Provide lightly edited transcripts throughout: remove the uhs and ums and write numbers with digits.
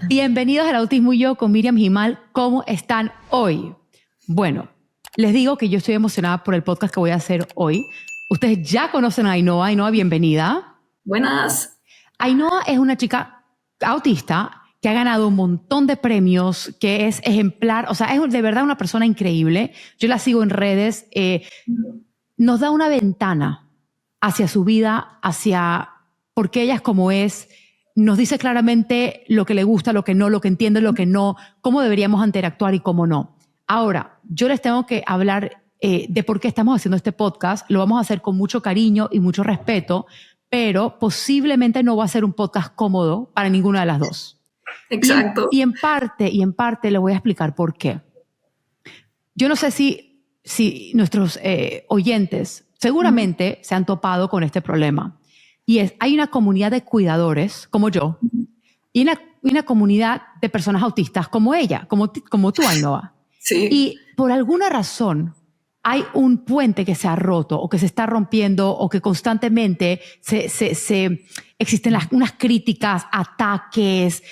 Bienvenidos al Autismo y Yo con Miriam Gimal. ¿Cómo están hoy? Bueno, les digo que yo estoy emocionada por el podcast que voy a hacer hoy. Ustedes ya conocen a Ainhoa. Ainhoa, bienvenida. Buenas. Ainhoa es una chica autista que ha ganado un montón de premios, que es ejemplar, o sea, es de verdad una persona increíble. Yo la sigo en redes. Nos da una ventana hacia su vida, hacia por qué ella es como es. Nos dice claramente lo que le gusta, lo que no, lo que entiende, lo que no, cómo deberíamos interactuar y cómo no. Ahora, yo les tengo que hablar de por qué estamos haciendo este podcast. Lo vamos a hacer con mucho cariño y mucho respeto, pero posiblemente no va a ser un podcast cómodo para ninguna de las dos. Exacto. Y en parte les voy a explicar por qué. Yo no sé si nuestros oyentes seguramente se han topado con este problema. Y hay una comunidad de cuidadores, como yo, y una comunidad de personas autistas como ella, como tú, Ainhoa. Sí. Y por alguna razón hay un puente que se ha roto o que se está rompiendo o que constantemente existen unas críticas, ataques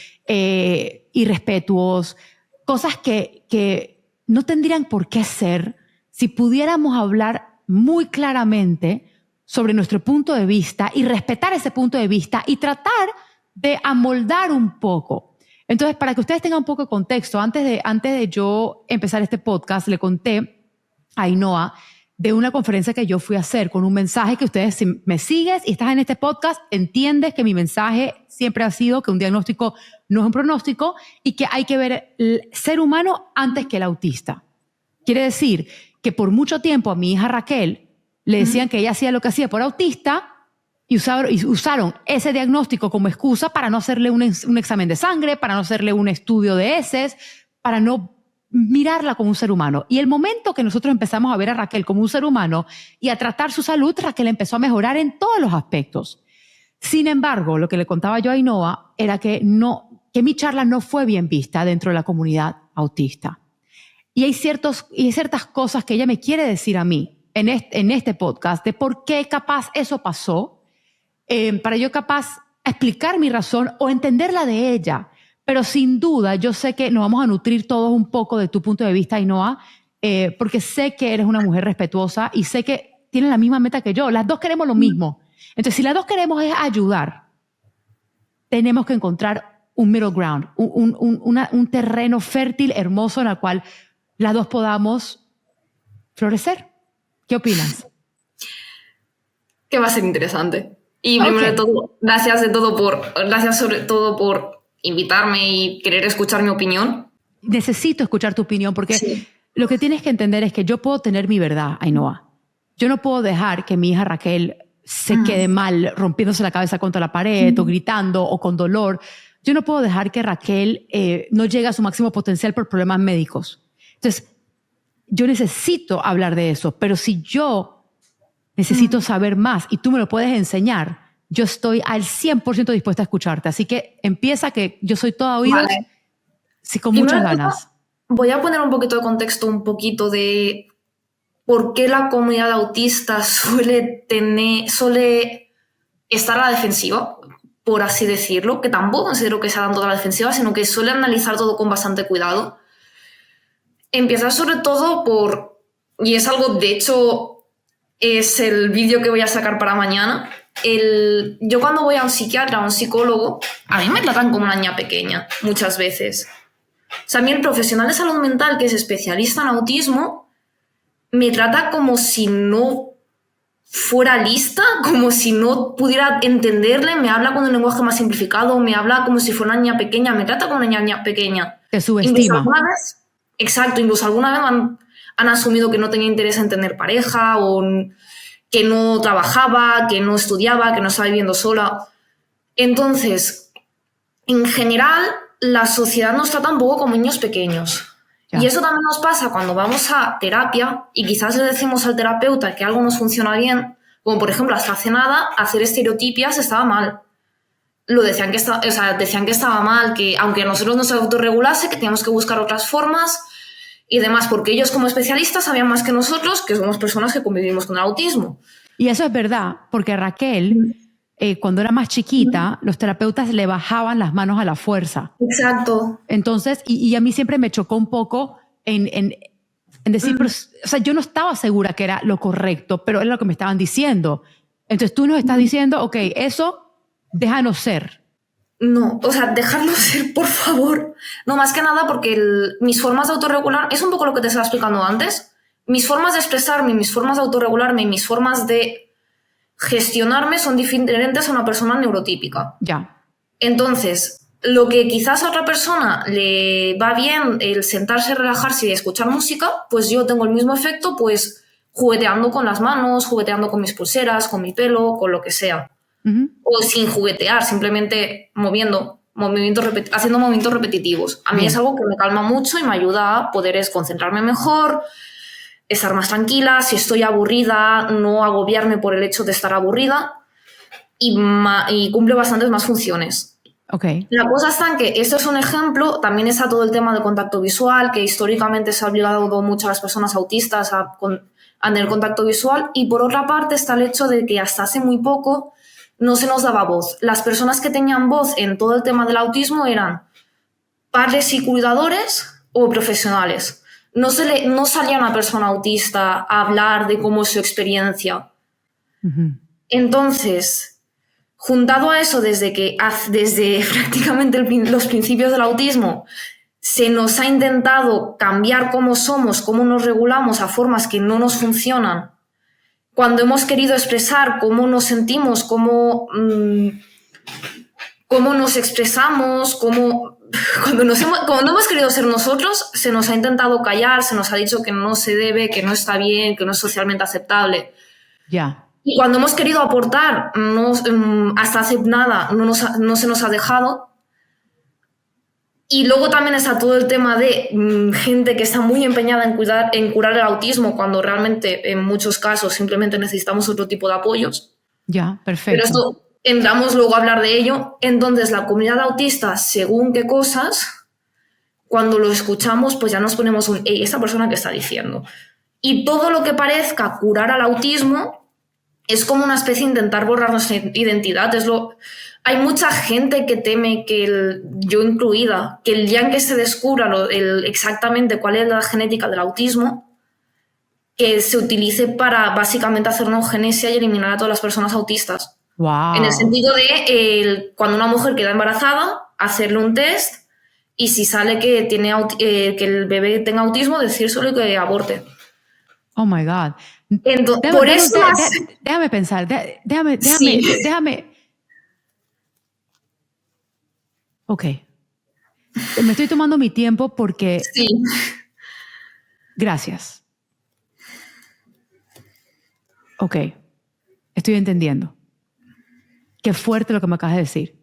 irrespetuosos, cosas que no tendrían por qué ser si pudiéramos hablar muy claramente sobre nuestro punto de vista y respetar ese punto de vista y tratar de amoldar un poco. Entonces, para que ustedes tengan un poco de contexto, antes de yo empezar este podcast, le conté a Ainhoa de una conferencia que yo fui a hacer con un mensaje que ustedes, si me sigues y estás en este podcast, entiendes que mi mensaje siempre ha sido que un diagnóstico no es un pronóstico y que hay que ver el ser humano antes que el autista. Quiere decir que por mucho tiempo a mi hija Raquel le decían que ella hacía lo que hacía por autista y usaron ese diagnóstico como excusa para no hacerle un examen de sangre, para no hacerle un estudio de heces, para no mirarla como un ser humano. Y el momento que nosotros empezamos a ver a Raquel como un ser humano y a tratar su salud, Raquel empezó a mejorar en todos los aspectos. Sin embargo, lo que le contaba yo a Ainhoa era que mi charla no fue bien vista dentro de la comunidad autista. Y hay ciertas cosas que ella me quiere decir a mí en este podcast de por qué capaz eso pasó, para yo capaz explicar mi razón o entenderla de ella. Pero sin duda yo sé que nos vamos a nutrir todos un poco de tu punto de vista, Ainhoa, porque sé que eres una mujer respetuosa y sé que tienes la misma meta que yo. Las dos queremos lo mismo. Entonces, si las dos queremos es ayudar, tenemos que encontrar un middle ground, un terreno fértil, hermoso, en el cual las dos podamos florecer. ¿Qué opinas? Que va a ser interesante. Y primero de todo, gracias sobre todo por invitarme y querer escuchar mi opinión. Necesito escuchar tu opinión porque lo que tienes que entender es que yo puedo tener mi verdad, Ainhoa. Yo no puedo dejar que mi hija Raquel se quede mal, rompiéndose la cabeza contra la pared o gritando o con dolor. Yo no puedo dejar que Raquel no llegue a su máximo potencial por problemas médicos. Entonces, yo necesito hablar de eso, pero si yo necesito saber más y tú me lo puedes enseñar, yo estoy al 100% dispuesta a escucharte. Así que empieza, que yo soy toda oídos, sí, con muchas ganas. Voy a poner un poquito de contexto, un poquito de por qué la comunidad autista suele estar a la defensiva, por así decirlo, que tampoco considero que sea tanto a la defensiva, sino que suele analizar todo con bastante cuidado. Empezar sobre todo y es algo, de hecho, es el vídeo que voy a sacar para mañana. Yo cuando voy a un psiquiatra, a un psicólogo, a mí me tratan como una niña pequeña, muchas veces. O sea, a mí el profesional de salud mental, que es especialista en autismo, me trata como si no fuera lista, como si no pudiera entenderle, me habla con un lenguaje más simplificado, me habla como si fuera una niña pequeña, me trata como una niña pequeña. Te subestima. Incluso alguna vez han asumido que no tenía interés en tener pareja o que no trabajaba, que no estudiaba, que no estaba viviendo sola. Entonces, en general, la sociedad nos trata un poco como niños pequeños. Ya. Y eso también nos pasa cuando vamos a terapia y quizás le decimos al terapeuta que algo nos funciona bien, como por ejemplo hasta hace nada hacer estereotipias estaba mal. Decían que estaba mal, que aunque nosotros nos autorregulase, que teníamos que buscar otras formas y demás, porque ellos como especialistas sabían más que nosotros, que somos personas que convivimos con el autismo. Y eso es verdad, porque Raquel cuando era más chiquita, los terapeutas le bajaban las manos a la fuerza. Exacto. Entonces, y a mí siempre me chocó un poco en decir, pero, o sea, yo no estaba segura que era lo correcto, pero era lo que me estaban diciendo. Entonces tú nos estás diciendo, ok, eso déjanos ser. No, o sea, dejarlo ser, por favor. No, más que nada porque mis formas de autorregular, es un poco lo que te estaba explicando antes, mis formas de expresarme, mis formas de autorregularme y mis formas de gestionarme son diferentes a una persona neurotípica. Ya. Entonces, lo que quizás a otra persona le va bien el sentarse, relajarse y escuchar música, pues yo tengo el mismo efecto, pues jugueteando con las manos, jugueteando con mis pulseras, con mi pelo, con lo que sea. O sin juguetear, simplemente haciendo movimientos repetitivos. A mí es algo que me calma mucho y me ayuda a poder concentrarme mejor, estar más tranquila, si estoy aburrida, no agobiarme por el hecho de estar aburrida y cumple bastantes más funciones. Okay. La cosa está en que esto es un ejemplo, también está todo el tema del contacto visual, que históricamente se ha obligado mucho a las personas autistas a tener contacto visual, y por otra parte está el hecho de que hasta hace muy poco no se nos daba voz. Las personas que tenían voz en todo el tema del autismo eran padres y cuidadores o profesionales. No salía una persona autista a hablar de cómo es su experiencia. Entonces, juntado a eso, desde prácticamente los principios del autismo, se nos ha intentado cambiar cómo somos, cómo nos regulamos a formas que no nos funcionan. Cuando hemos querido expresar cómo nos sentimos, cómo nos expresamos, cuando no hemos querido ser nosotros, se nos ha intentado callar, se nos ha dicho que no se debe, que no está bien, que no es socialmente aceptable. Ya. Y cuando hemos querido aportar, hasta hace nada no se nos ha dejado. Y luego también está todo el tema de gente que está muy empeñada en curar el autismo, cuando realmente en muchos casos simplemente necesitamos otro tipo de apoyos. Ya, perfecto. Pero esto entramos luego a hablar de ello. Entonces, la comunidad autista, según qué cosas, cuando lo escuchamos, pues ya nos ponemos "Ey, esta persona que está diciendo". Y todo lo que parezca curar al autismo es como una especie de intentar borrar nuestra identidad. Hay mucha gente que teme que, yo incluida, que el día en que se descubra exactamente cuál es la genética del autismo, que se utilice para básicamente hacer una eugenesia y eliminar a todas las personas autistas. Wow. En el sentido de cuando una mujer queda embarazada, hacerle un test y si sale que el bebé tenga autismo, decírselo y que aborte. Oh my God. Déjame pensar. Déjame. Ok. Me estoy tomando mi tiempo porque... Sí. Gracias. Ok. Estoy entendiendo. Qué fuerte lo que me acabas de decir.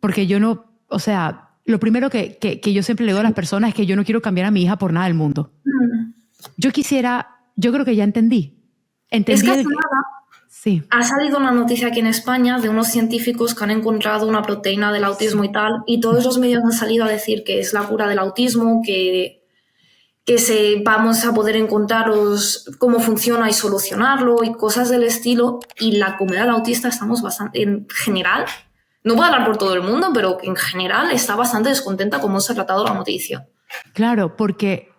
Porque yo no... O sea, lo primero que yo siempre le digo a las personas es que yo no quiero cambiar a mi hija por nada del mundo. Yo creo que ya entendí. Es que sí. Ha salido una noticia aquí en España de unos científicos que han encontrado una proteína del autismo y tal, y todos los medios han salido a decir que es la cura del autismo, que vamos a poder encontraros cómo funciona y solucionarlo y cosas del estilo. Y la comunidad autista estamos bastante, en general, no puedo hablar por todo el mundo, pero en general está bastante descontenta cómo se ha tratado la noticia. Claro, porque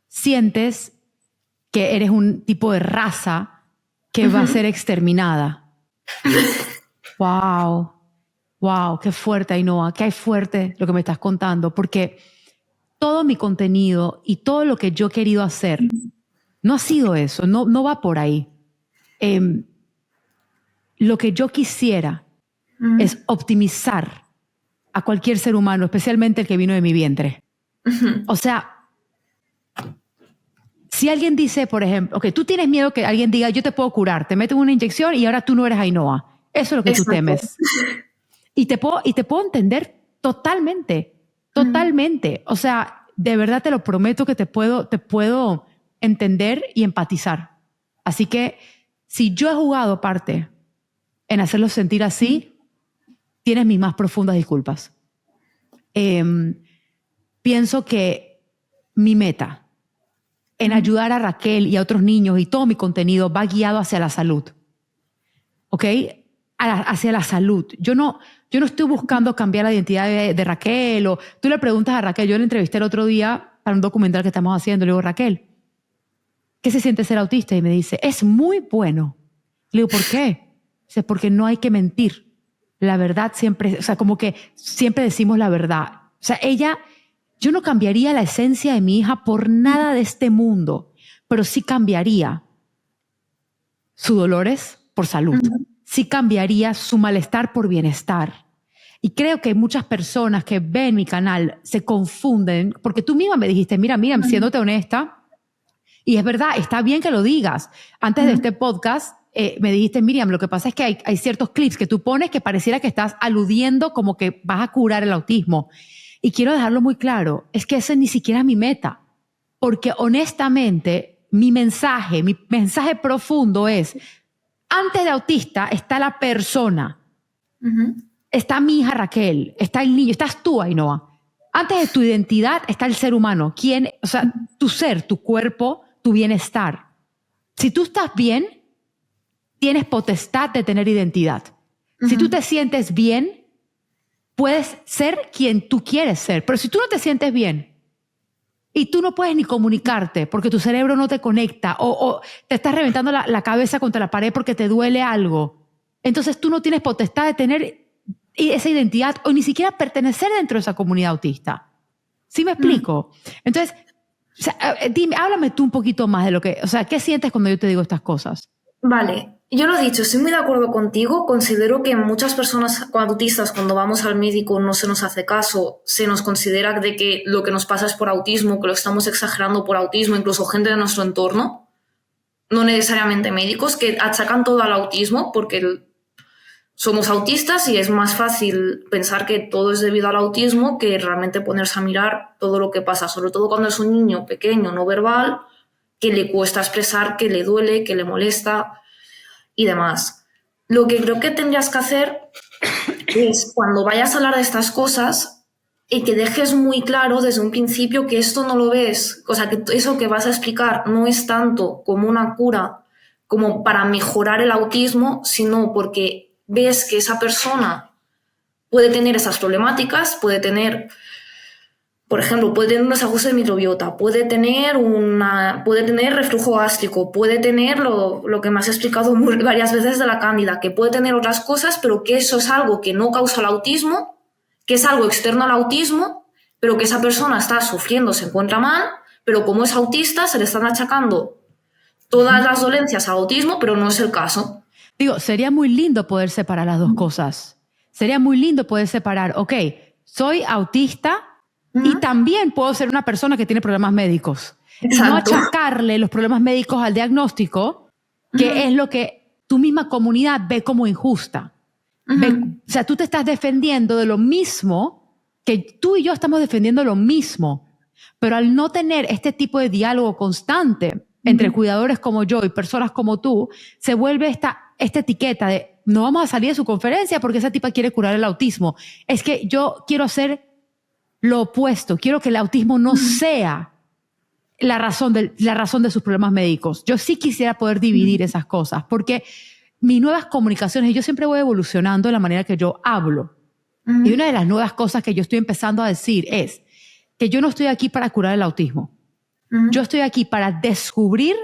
sientes que eres un tipo de raza que va a ser exterminada. Wow, qué fuerte, Ainhoa, qué fuerte lo que me estás contando, porque todo mi contenido y todo lo que yo he querido hacer no ha sido eso, no va por ahí. Lo que yo quisiera es optimizar a cualquier ser humano, especialmente el que vino de mi vientre. O sea, si alguien dice, por ejemplo, ok, tú tienes miedo que alguien diga, yo te puedo curar, te meten una inyección y ahora tú no eres Ainhoa. Eso es lo que tú temes. Y te puedo entender totalmente. O sea, de verdad te lo prometo que te puedo entender y empatizar. Así que si yo he jugado parte en hacerlo sentir así, tienes mis más profundas disculpas. Pienso que mi meta en ayudar a Raquel y a otros niños y todo mi contenido va guiado hacia la salud. ¿Ok? hacia la salud. Yo no estoy buscando cambiar la identidad de Raquel. O tú le preguntas a Raquel, yo la entrevisté el otro día para un documental que estamos haciendo. Le digo, Raquel, ¿qué se siente ser autista? Y me dice, es muy bueno. Le digo, ¿por qué? Dice, porque no hay que mentir. La verdad siempre, o sea, como que siempre decimos la verdad. O sea, yo no cambiaría la esencia de mi hija por nada de este mundo, pero sí cambiaría sus dolores por salud. Sí cambiaría su malestar por bienestar. Y creo que muchas personas que ven mi canal se confunden, porque tú misma me dijiste, mira, siéndote honesta, y es verdad, está bien que lo digas. Antes de este podcast me dijiste, Miriam, lo que pasa es que hay ciertos clips que tú pones que pareciera que estás aludiendo como que vas a curar el autismo. Y quiero dejarlo muy claro, es que ese ni siquiera es mi meta. Porque honestamente, mi mensaje profundo es, antes de autista está la persona. Está mi hija Raquel, está el niño, estás tú, Ainhoa. Antes de tu identidad está el ser humano. O sea, tu ser, tu cuerpo, tu bienestar. Si tú estás bien, tienes potestad de tener identidad. Si tú te sientes bien, puedes ser quien tú quieres ser. Pero si tú no te sientes bien y tú no puedes ni comunicarte porque tu cerebro no te conecta o te estás reventando la cabeza contra la pared porque te duele algo, entonces tú no tienes potestad de tener esa identidad o ni siquiera pertenecer dentro de esa comunidad autista. ¿Sí me explico? Entonces, o sea, dime, háblame tú un poquito más de o sea, ¿qué sientes cuando yo te digo estas cosas? Vale, yo lo he dicho, estoy muy de acuerdo contigo. Considero que muchas personas autistas, cuando vamos al médico, no se nos hace caso, se nos considera de que lo que nos pasa es por autismo, que lo estamos exagerando por autismo, incluso gente de nuestro entorno, no necesariamente médicos, que achacan todo al autismo porque somos autistas y es más fácil pensar que todo es debido al autismo que realmente ponerse a mirar todo lo que pasa, sobre todo cuando es un niño pequeño, no verbal, que le cuesta expresar, que le duele, que le molesta y demás. Lo que creo que tendrías que hacer es, cuando vayas a hablar de estas cosas, y que dejes muy claro desde un principio que esto no lo ves, o sea, que eso que vas a explicar no es tanto como una cura, como para mejorar el autismo, sino porque ves que esa persona puede tener esas problemáticas, puede tener, por ejemplo, puede tener un desajuste de microbiota, puede tener reflujo gástrico, puede tener lo que me has explicado varias veces de la cándida, que puede tener otras cosas, pero que eso es algo que no causa el autismo, que es algo externo al autismo, pero que esa persona está sufriendo, se encuentra mal, pero como es autista se le están achacando todas las dolencias al autismo, pero no es el caso. Digo, sería muy lindo poder separar las dos cosas. Sería muy lindo poder separar, ok, soy autista y también puedo ser una persona que tiene problemas médicos. Exacto. Y no achacarle los problemas médicos al diagnóstico, que es lo que tu misma comunidad ve como injusta. O sea, tú te estás defendiendo de lo mismo, que tú y yo estamos defendiendo lo mismo, pero al no tener este tipo de diálogo constante entre cuidadores como yo y personas como tú, se vuelve esta etiqueta de no vamos a salir de su conferencia porque esa tipa quiere curar el autismo. Es que yo quiero hacer lo opuesto. Quiero que el autismo no sea la razón de sus problemas médicos. Yo sí quisiera poder dividir esas cosas porque mis nuevas comunicaciones, yo siempre voy evolucionando en la manera que yo hablo. Y una de las nuevas cosas que yo estoy empezando a decir es que yo no estoy aquí para curar el autismo. Yo estoy aquí para descubrir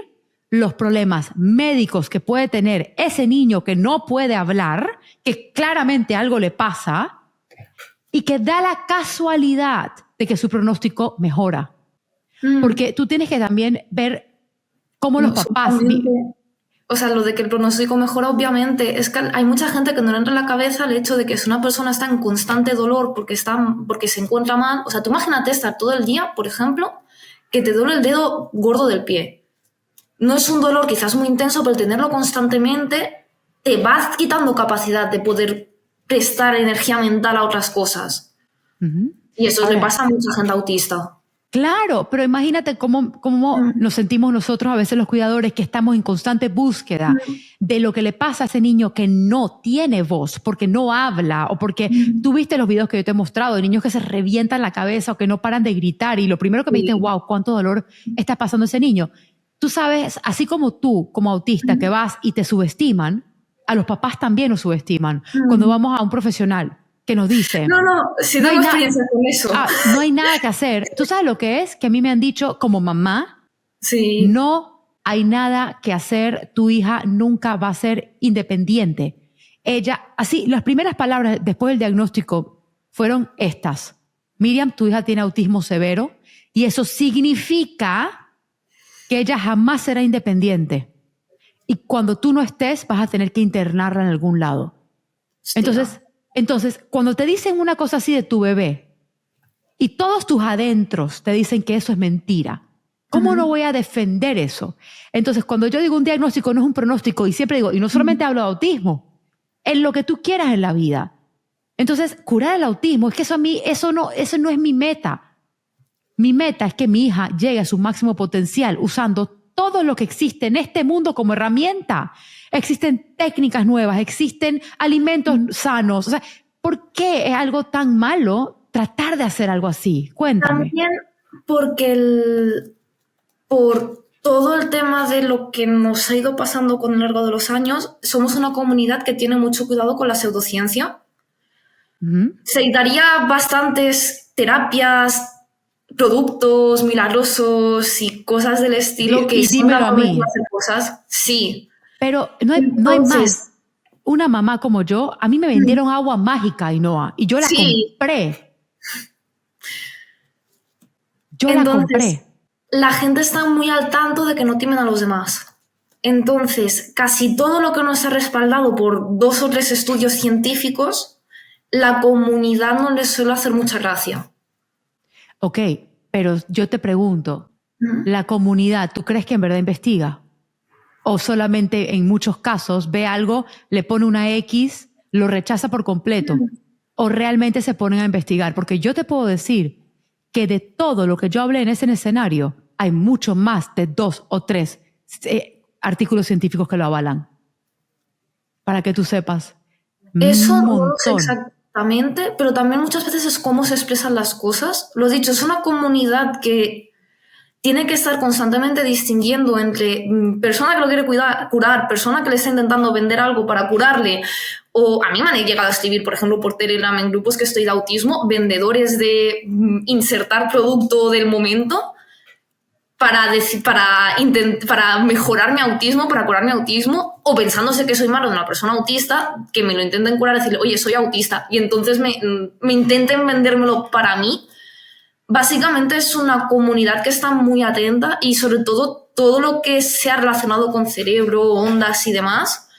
los problemas médicos que puede tener ese niño que no puede hablar, que claramente algo le pasa y que da la casualidad de que su pronóstico mejora. Porque tú tienes que también ver cómo los papás... O sea, lo de que el pronóstico mejora, obviamente, es que hay mucha gente que no le entra en la cabeza el hecho de que si una persona está en constante dolor porque se encuentra mal, o sea, tú imagínate estar todo el día, por ejemplo, que te duele el dedo gordo del pie. No es un dolor quizás muy intenso, pero el tenerlo constantemente te va quitando capacidad de poder prestar energía mental a otras cosas. Y eso le pasa a mucha gente autista. Claro, pero imagínate cómo nos sentimos nosotros a veces los cuidadores, que estamos en constante búsqueda de lo que le pasa a ese niño que no tiene voz, porque no habla, o porque tú viste los videos que yo te he mostrado de niños que se revientan la cabeza o que no paran de gritar, y lo primero que me dices, wow, cuánto dolor está pasando ese niño. Tú sabes, así como tú, como autista, que vas y te subestiman, a los papás también nos subestiman. Cuando vamos a un profesional que nos dice... No, sí tengo experiencia con eso. No hay nada que hacer. ¿Tú sabes lo que es? Que a mí me han dicho como mamá, sí. No hay nada que hacer, tu hija nunca va a ser independiente. Ella, así, las primeras palabras después del diagnóstico fueron estas. Miriam, tu hija tiene autismo severo y eso significa que ella jamás será independiente. Y cuando tú no estés, vas a tener que internarla en algún lado. Entonces, cuando te dicen una cosa así de tu bebé y todos tus adentros te dicen que eso es mentira, ¿cómo no voy a defender eso? Entonces, cuando yo digo un diagnóstico, no es un pronóstico, y siempre digo, y no solamente hablo de autismo, en lo que tú quieras en la vida. Entonces, curar el autismo, es que eso no es mi meta. Mi meta es que mi hija llegue a su máximo potencial usando todo lo que existe en este mundo como herramienta. Existen técnicas nuevas, existen alimentos sanos. O sea, ¿por qué es algo tan malo tratar de hacer algo así? Cuéntame. También porque por todo el tema de lo que nos ha ido pasando con el largo de los años, somos una comunidad que tiene mucho cuidado con la pseudociencia. Se daría bastantes terapias, productos milagrosos y cosas del estilo que son la hacer cosas. Sí. Pero no hay más. Una mamá como yo, a mí me vendieron agua mágica, Ainhoa, y yo la compré. La compré. La gente está muy al tanto de que no temen a los demás. Entonces, casi todo lo que nos ha respaldado por 2 o 3 estudios científicos, la comunidad no les suele hacer mucha gracia. Ok, pero yo te pregunto, ¿la comunidad, tú crees que en verdad investiga? ¿O solamente en muchos casos ve algo, le pone una X, lo rechaza por completo? ¿O realmente se ponen a investigar? Porque yo te puedo decir que de todo lo que yo hablé en ese escenario, hay mucho más de 2 o 3 artículos científicos que lo avalan. Para que tú sepas. Eso no lo sé exactamente, pero también muchas veces es cómo se expresan las cosas. Lo dicho, es una comunidad que tiene que estar constantemente distinguiendo entre persona que lo quiere curar, persona que le está intentando vender algo para curarle. O a mí me han llegado a escribir, por ejemplo, por Telegram en grupos que estoy de autismo, vendedores de insertar producto del momento para mejorar mi autismo, para curar mi autismo, o pensándose que soy malo de una persona autista, que me lo intenten curar, decirle, oye, soy autista, y entonces me intenten vendérmelo para mí. Básicamente es una comunidad que está muy atenta y sobre todo lo que sea relacionado con cerebro, ondas y demás,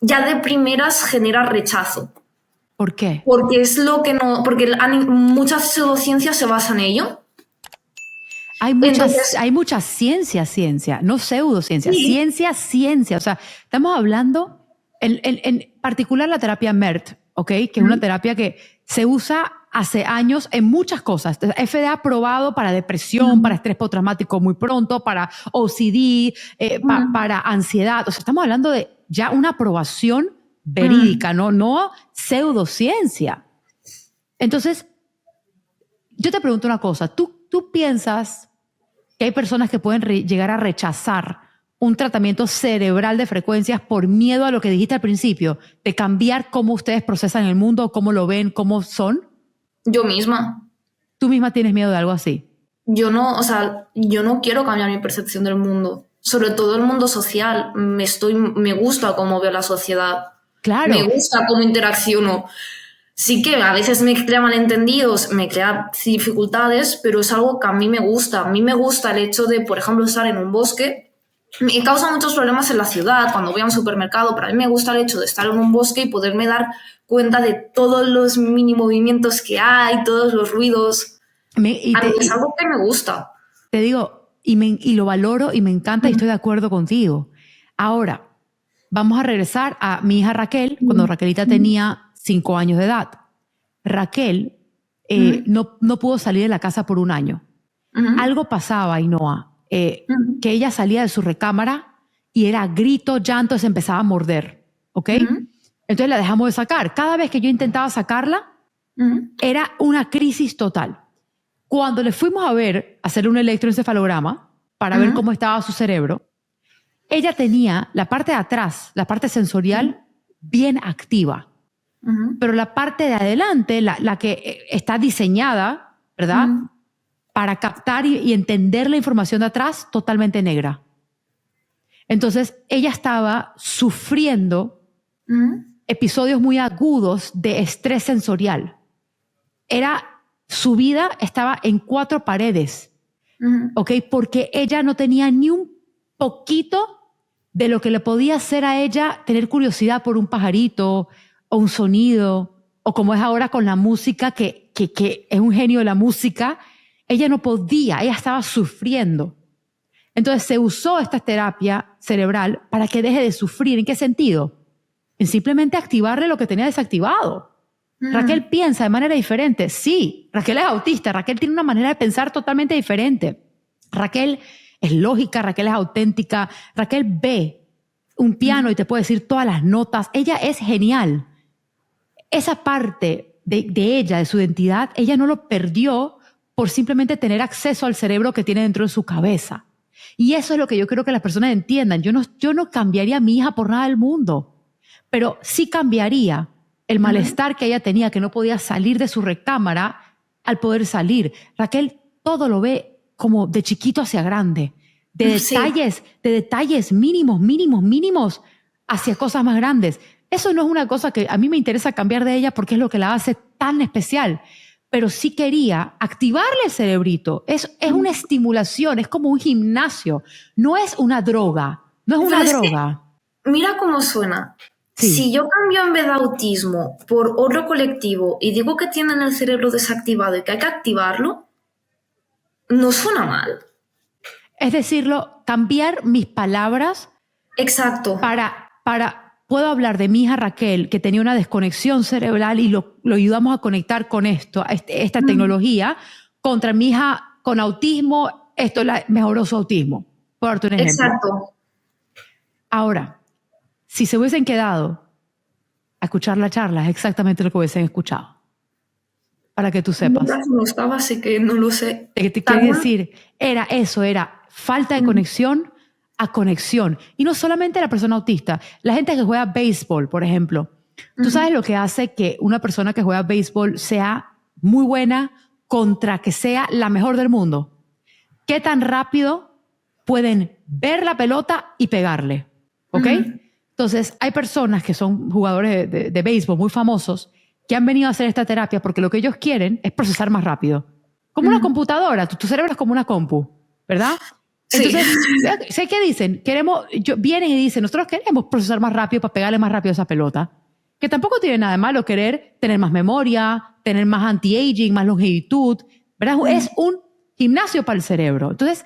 ya de primeras genera rechazo. ¿Por qué? Porque es lo que no, porque muchas pseudociencias se basan en ello. Hay mucha ciencia, no pseudociencia, ciencia. O sea, estamos hablando, en particular la terapia MERT, ¿ok? Que es una terapia que se usa hace años en muchas cosas. FDA aprobado para depresión, para estrés postraumático muy pronto, para OCD, para ansiedad. O sea, estamos hablando de ya una aprobación verídica, no pseudociencia. Entonces, yo te pregunto una cosa. ¿Tú piensas que hay personas que pueden llegar a rechazar un tratamiento cerebral de frecuencias por miedo a lo que dijiste al principio, de cambiar cómo ustedes procesan el mundo, cómo lo ven, cómo son? Yo misma. ¿Tú misma tienes miedo de algo así? Yo no quiero cambiar mi percepción del mundo, sobre todo el mundo social. Me gusta cómo veo la sociedad. Claro. Me gusta cómo interacciono. Sí que a veces me crea malentendidos, me crea dificultades, pero es algo que a mí me gusta. A mí me gusta el hecho de, por ejemplo, estar en un bosque. Me causa muchos problemas en la ciudad, cuando voy a un supermercado, pero a mí me gusta el hecho de estar en un bosque y poderme dar cuenta de todos los mini movimientos que hay, todos los ruidos. Es algo que me gusta. Te digo, y lo valoro y me encanta y estoy de acuerdo contigo. Ahora, vamos a regresar a mi hija Raquel, cuando Raquelita tenía 5 años de edad. Raquel no pudo salir de la casa por 1 año. Algo pasaba, Ainhoa, que ella salía de su recámara y era grito, llanto, se empezaba a morder, ¿ok? Entonces la dejamos de sacar. Cada vez que yo intentaba sacarla, era una crisis total. Cuando le fuimos a hacerle un electroencefalograma para ver cómo estaba su cerebro, ella tenía la parte de atrás, la parte sensorial, bien activa. Pero la parte de adelante, la que está diseñada, ¿verdad? Para captar y entender la información de atrás, totalmente negra. Entonces, ella estaba sufriendo episodios muy agudos de estrés sensorial. Su vida estaba en 4 paredes, ¿ok? Porque ella no tenía ni un poquito de lo que le podía hacer a ella tener curiosidad por un pajarito o un sonido, o como es ahora con la música, que es un genio de la música. Ella no podía, ella estaba sufriendo. Entonces se usó esta terapia cerebral para que deje de sufrir. ¿En qué sentido? En simplemente activarle lo que tenía desactivado. Raquel piensa de manera diferente. Sí, Raquel es autista, Raquel tiene una manera de pensar totalmente diferente. Raquel es lógica, Raquel es auténtica, Raquel ve un piano y te puede decir todas las notas. Ella es genial. Esa parte de ella, de su identidad, ella no lo perdió por simplemente tener acceso al cerebro que tiene dentro de su cabeza. Y eso es lo que yo quiero que las personas entiendan. Yo no cambiaría a mi hija por nada del mundo, pero sí cambiaría el malestar que ella tenía, que no podía salir de su recámara al poder salir. Raquel todo lo ve como de chiquito hacia grande, de detalles mínimos hacia cosas más grandes. Eso no es una cosa que a mí me interesa cambiar de ella porque es lo que la hace tan especial. Pero sí quería activarle el cerebrito. Es una estimulación, es como un gimnasio. No es una droga, Mira cómo suena. Sí. Si yo cambio en vez de autismo por otro colectivo y digo que tienen el cerebro desactivado y que hay que activarlo, no suena mal. Es decirlo, cambiar mis palabras. Exacto. Puedo hablar de mi hija Raquel, que tenía una desconexión cerebral y lo ayudamos a conectar con esta tecnología, contra mi hija con autismo, esto mejoró su autismo. Por darte un ejemplo. Exacto. Ahora, si se hubiesen quedado a escuchar la charla, es exactamente lo que hubiesen escuchado. Para que tú sepas. No estaba, así que no lo sé. ¿Qué te quiere decir? Era falta de conexión a conexión. Y no solamente la persona autista, la gente que juega béisbol, por ejemplo. ¿Tú sabes lo que hace que una persona que juega béisbol sea muy buena contra que sea la mejor del mundo? ¿Qué tan rápido pueden ver la pelota y pegarle? ¿Ok? Entonces, hay personas que son jugadores de béisbol muy famosos que han venido a hacer esta terapia porque lo que ellos quieren es procesar más rápido. Como una computadora, tu cerebro es como una compu, ¿verdad? Sí. Entonces, ¿sé qué dicen? Vienen y dicen, nosotros queremos procesar más rápido para pegarle más rápido a esa pelota. Que tampoco tiene nada de malo querer tener más memoria, tener más anti-aging, más longevitud, ¿verdad? Es un gimnasio para el cerebro. Entonces,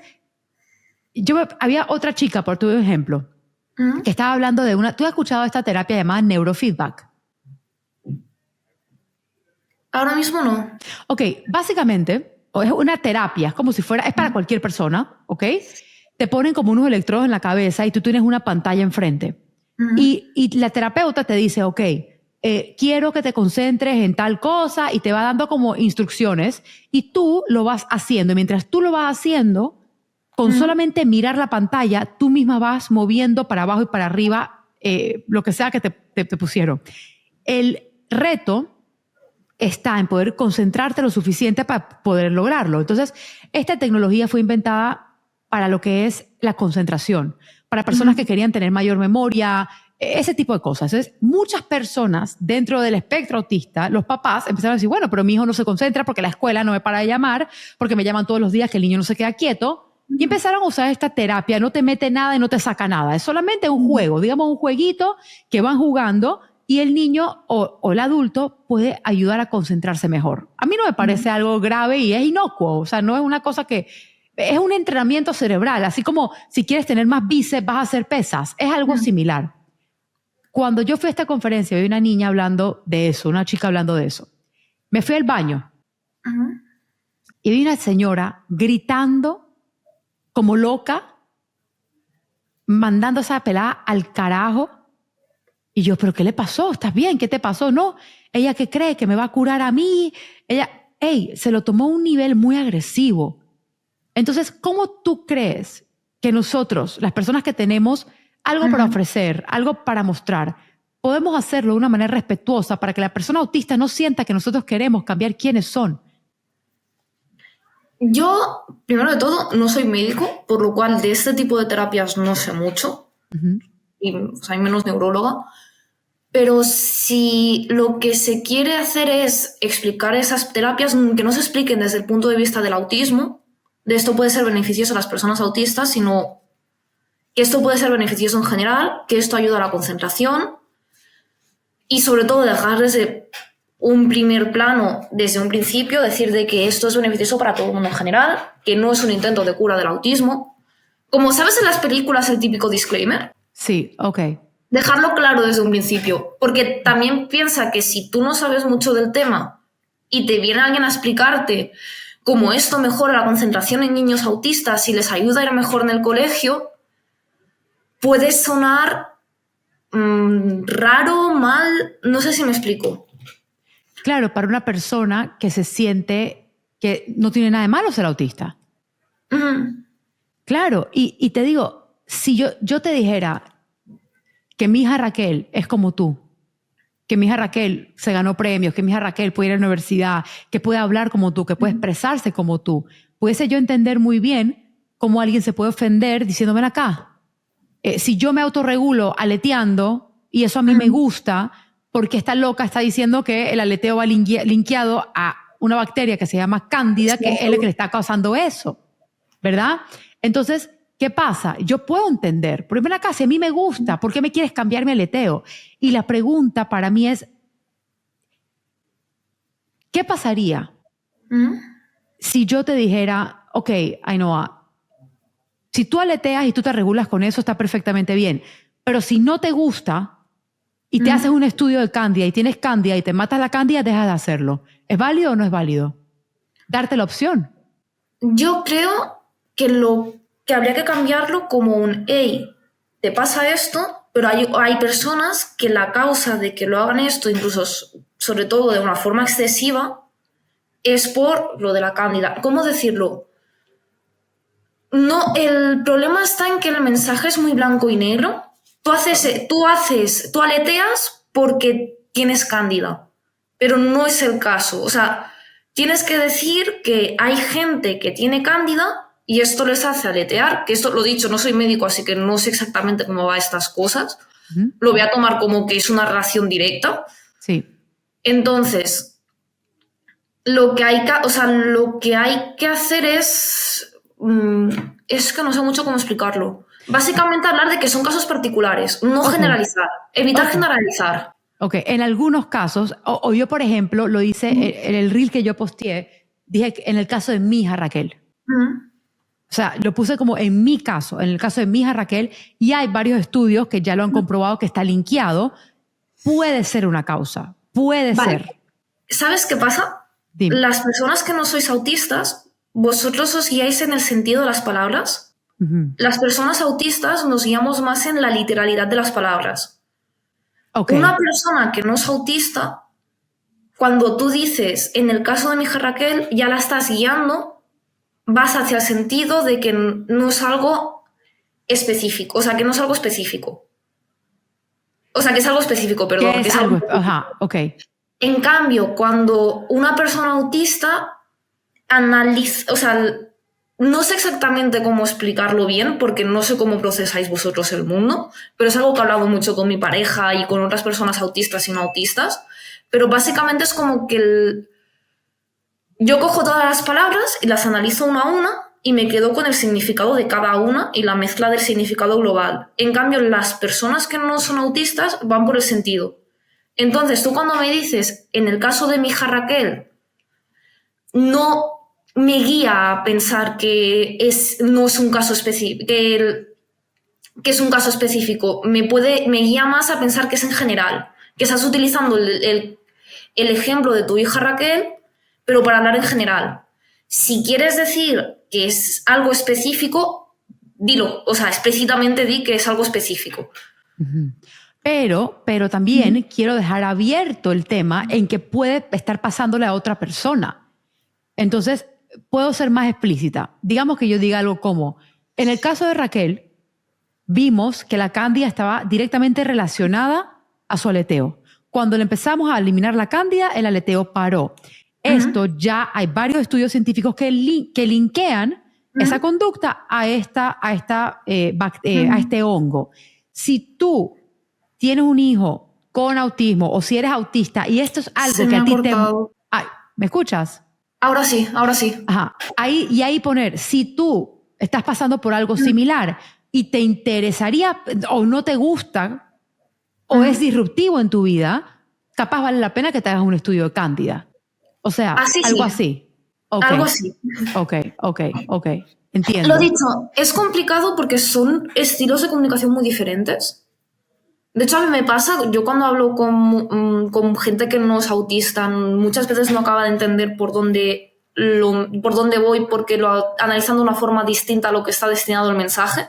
había otra chica, por tu ejemplo, que estaba hablando de ¿tú has escuchado esta terapia llamada neurofeedback? Ahora mismo no. Ok, básicamente es una terapia, es como si fuera, es para cualquier persona, ¿ok? Te ponen como unos electrodos en la cabeza y tú tienes una pantalla enfrente. Y la terapeuta te dice, ok, quiero que te concentres en tal cosa y te va dando como instrucciones y tú lo vas haciendo. Y mientras tú lo vas haciendo, con solamente mirar la pantalla, tú misma vas moviendo para abajo y para arriba lo que sea que te pusieron. El reto está en poder concentrarte lo suficiente para poder lograrlo. Entonces, esta tecnología fue inventada para lo que es la concentración, para personas que querían tener mayor memoria, ese tipo de cosas. Entonces, muchas personas dentro del espectro autista, los papás empezaron a decir, bueno, pero mi hijo no se concentra porque la escuela no me para de llamar, porque me llaman todos los días que el niño no se queda quieto. Y empezaron a usar esta terapia, no te mete nada y no te saca nada. Es solamente un juego, digamos un jueguito que van jugando y el niño o el adulto puede ayudar a concentrarse mejor. A mí no me parece algo grave y es inocuo. O sea, no es una cosa que... Es un entrenamiento cerebral. Así como si quieres tener más bíceps, vas a hacer pesas. Es algo similar. Cuando yo fui a esta conferencia, vi una niña hablando de eso, una chica hablando de eso. Me fui al baño y vi una señora gritando como loca, mandando a esa pelada al carajo. Y yo, ¿pero qué le pasó? ¿Estás bien? ¿Qué te pasó? No, ella que cree que me va a curar a mí. Ella, se lo tomó a un nivel muy agresivo. Entonces, ¿cómo tú crees que nosotros, las personas que tenemos algo para ofrecer, algo para mostrar, podemos hacerlo de una manera respetuosa para que la persona autista no sienta que nosotros queremos cambiar quiénes son? Yo, primero de todo, no soy médico, por lo cual de este tipo de terapias no sé mucho, y soy menos neuróloga, pero si lo que se quiere hacer es explicar esas terapias, que no se expliquen desde el punto de vista del autismo, de esto puede ser beneficioso a las personas autistas, sino que esto puede ser beneficioso en general, que esto ayuda a la concentración y sobre todo dejar desde un primer plano, desde un principio, decir de que esto es beneficioso para todo el mundo en general, que no es un intento de cura del autismo. Como sabes en las películas el típico disclaimer. Sí, ok. Dejarlo claro desde un principio, porque también piensa que si tú no sabes mucho del tema y te viene alguien a explicarte cómo esto mejora la concentración en niños autistas y les ayuda a ir mejor en el colegio, puede sonar raro, mal, no sé si me explico. Claro, para una persona que se siente que no tiene nada de malo ser autista. Claro, y te digo, si yo te dijera que mi hija Raquel es como tú, que mi hija Raquel se ganó premios, que mi hija Raquel puede ir a la universidad, que puede hablar como tú, que puede expresarse como tú, pudiese yo entender muy bien cómo alguien se puede ofender diciendo, ven acá. Si yo me autorregulo aleteando y eso a mí me gusta, porque esta loca está diciendo que el aleteo va linkeado a una bacteria que se llama cándida, que es la que le está causando eso, ¿verdad? Entonces, ¿qué pasa? Yo puedo entender, porque ven acá, si a mí me gusta, ¿por qué me quieres cambiar mi aleteo? Y la pregunta para mí es, ¿qué pasaría si yo te dijera, ok, Ainhoa, si tú aleteas y tú te regulas con eso, está perfectamente bien, pero si no te gusta y te haces un estudio de cándida y tienes cándida y te matas la cándida, dejas de hacerlo. ¿Es válido o no es válido? Darte la opción. Yo creo que que habría que cambiarlo como un, hey, te pasa esto, pero hay personas que la causa de que lo hagan esto, incluso sobre todo de una forma excesiva, es por lo de la cándida. ¿Cómo decirlo? No, el problema está en que el mensaje es muy blanco y negro. Tú aleteas porque tienes cándida, pero no es el caso. O sea, tienes que decir que hay gente que tiene cándida y esto les hace aletear, que esto lo dicho, no soy médico, así que no sé exactamente cómo va estas cosas. Lo voy a tomar como que es una relación directa. Sí. Entonces, lo que hay que hacer es que no sé mucho cómo explicarlo. Básicamente hablar de que son casos particulares, no generalizar, evitar generalizar. Ok, en algunos casos, o yo por ejemplo lo hice en el reel que yo posteé, dije que en el caso de mi hija Raquel. O sea, lo puse como en mi caso, en el caso de mi hija Raquel, y hay varios estudios que ya lo han comprobado que está linkeado. Puede ser una causa, puede ser. ¿Sabes qué pasa? Dime. Las personas que no sois autistas, vosotros os guiáis en el sentido de las palabras. Las personas autistas nos guiamos más en la literalidad de las palabras. Okay. Una persona que no es autista, cuando tú dices, en el caso de mi hija Raquel, ya la estás guiando, vas hacia el sentido de que no es algo específico, o sea, que no es algo específico. O sea, que es algo específico, perdón. ¿Qué es algo? Ajá, ok. En cambio, cuando una persona autista analiza, o sea, no sé exactamente cómo explicarlo bien, porque no sé cómo procesáis vosotros el mundo, pero es algo que he hablado mucho con mi pareja y con otras personas autistas y no autistas, pero básicamente es como que yo cojo todas las palabras y las analizo una a una y me quedo con el significado de cada una y la mezcla del significado global. En cambio, las personas que no son autistas van por el sentido. Entonces, tú cuando me dices, en el caso de mi hija Raquel, no me guía a pensar que no es un caso específico, que es un caso específico. Me guía más a pensar que es en general, que estás utilizando el ejemplo de tu hija Raquel, pero para hablar en general. Si quieres decir que es algo específico, dilo, o sea, explícitamente di que es algo específico. Pero también quiero dejar abierto el tema en que puede estar pasándole a otra persona. Entonces, puedo ser más explícita. Digamos que yo diga algo como, en el caso de Raquel, vimos que la cándida estaba directamente relacionada a su aleteo. Cuando le empezamos a eliminar la cándida, el aleteo paró. Esto ya hay varios estudios científicos que linkean esa conducta a este hongo. Si tú tienes un hijo con autismo o si eres autista y esto es algo que a ti te... Ay, ¿me escuchas? Ahora sí. Ajá. Ahí poner, si tú estás pasando por algo similar y te interesaría o no te gusta o es disruptivo en tu vida, capaz vale la pena que te hagas un estudio de cándida. O sea, algo así. Okay. Algo así. Ok. Entiendo. Lo dicho, es complicado porque son estilos de comunicación muy diferentes. De hecho, a mí me pasa, yo cuando hablo con gente que no es autista, muchas veces no acaba de entender por dónde voy porque lo analizan de una forma distinta a lo que está destinado el mensaje.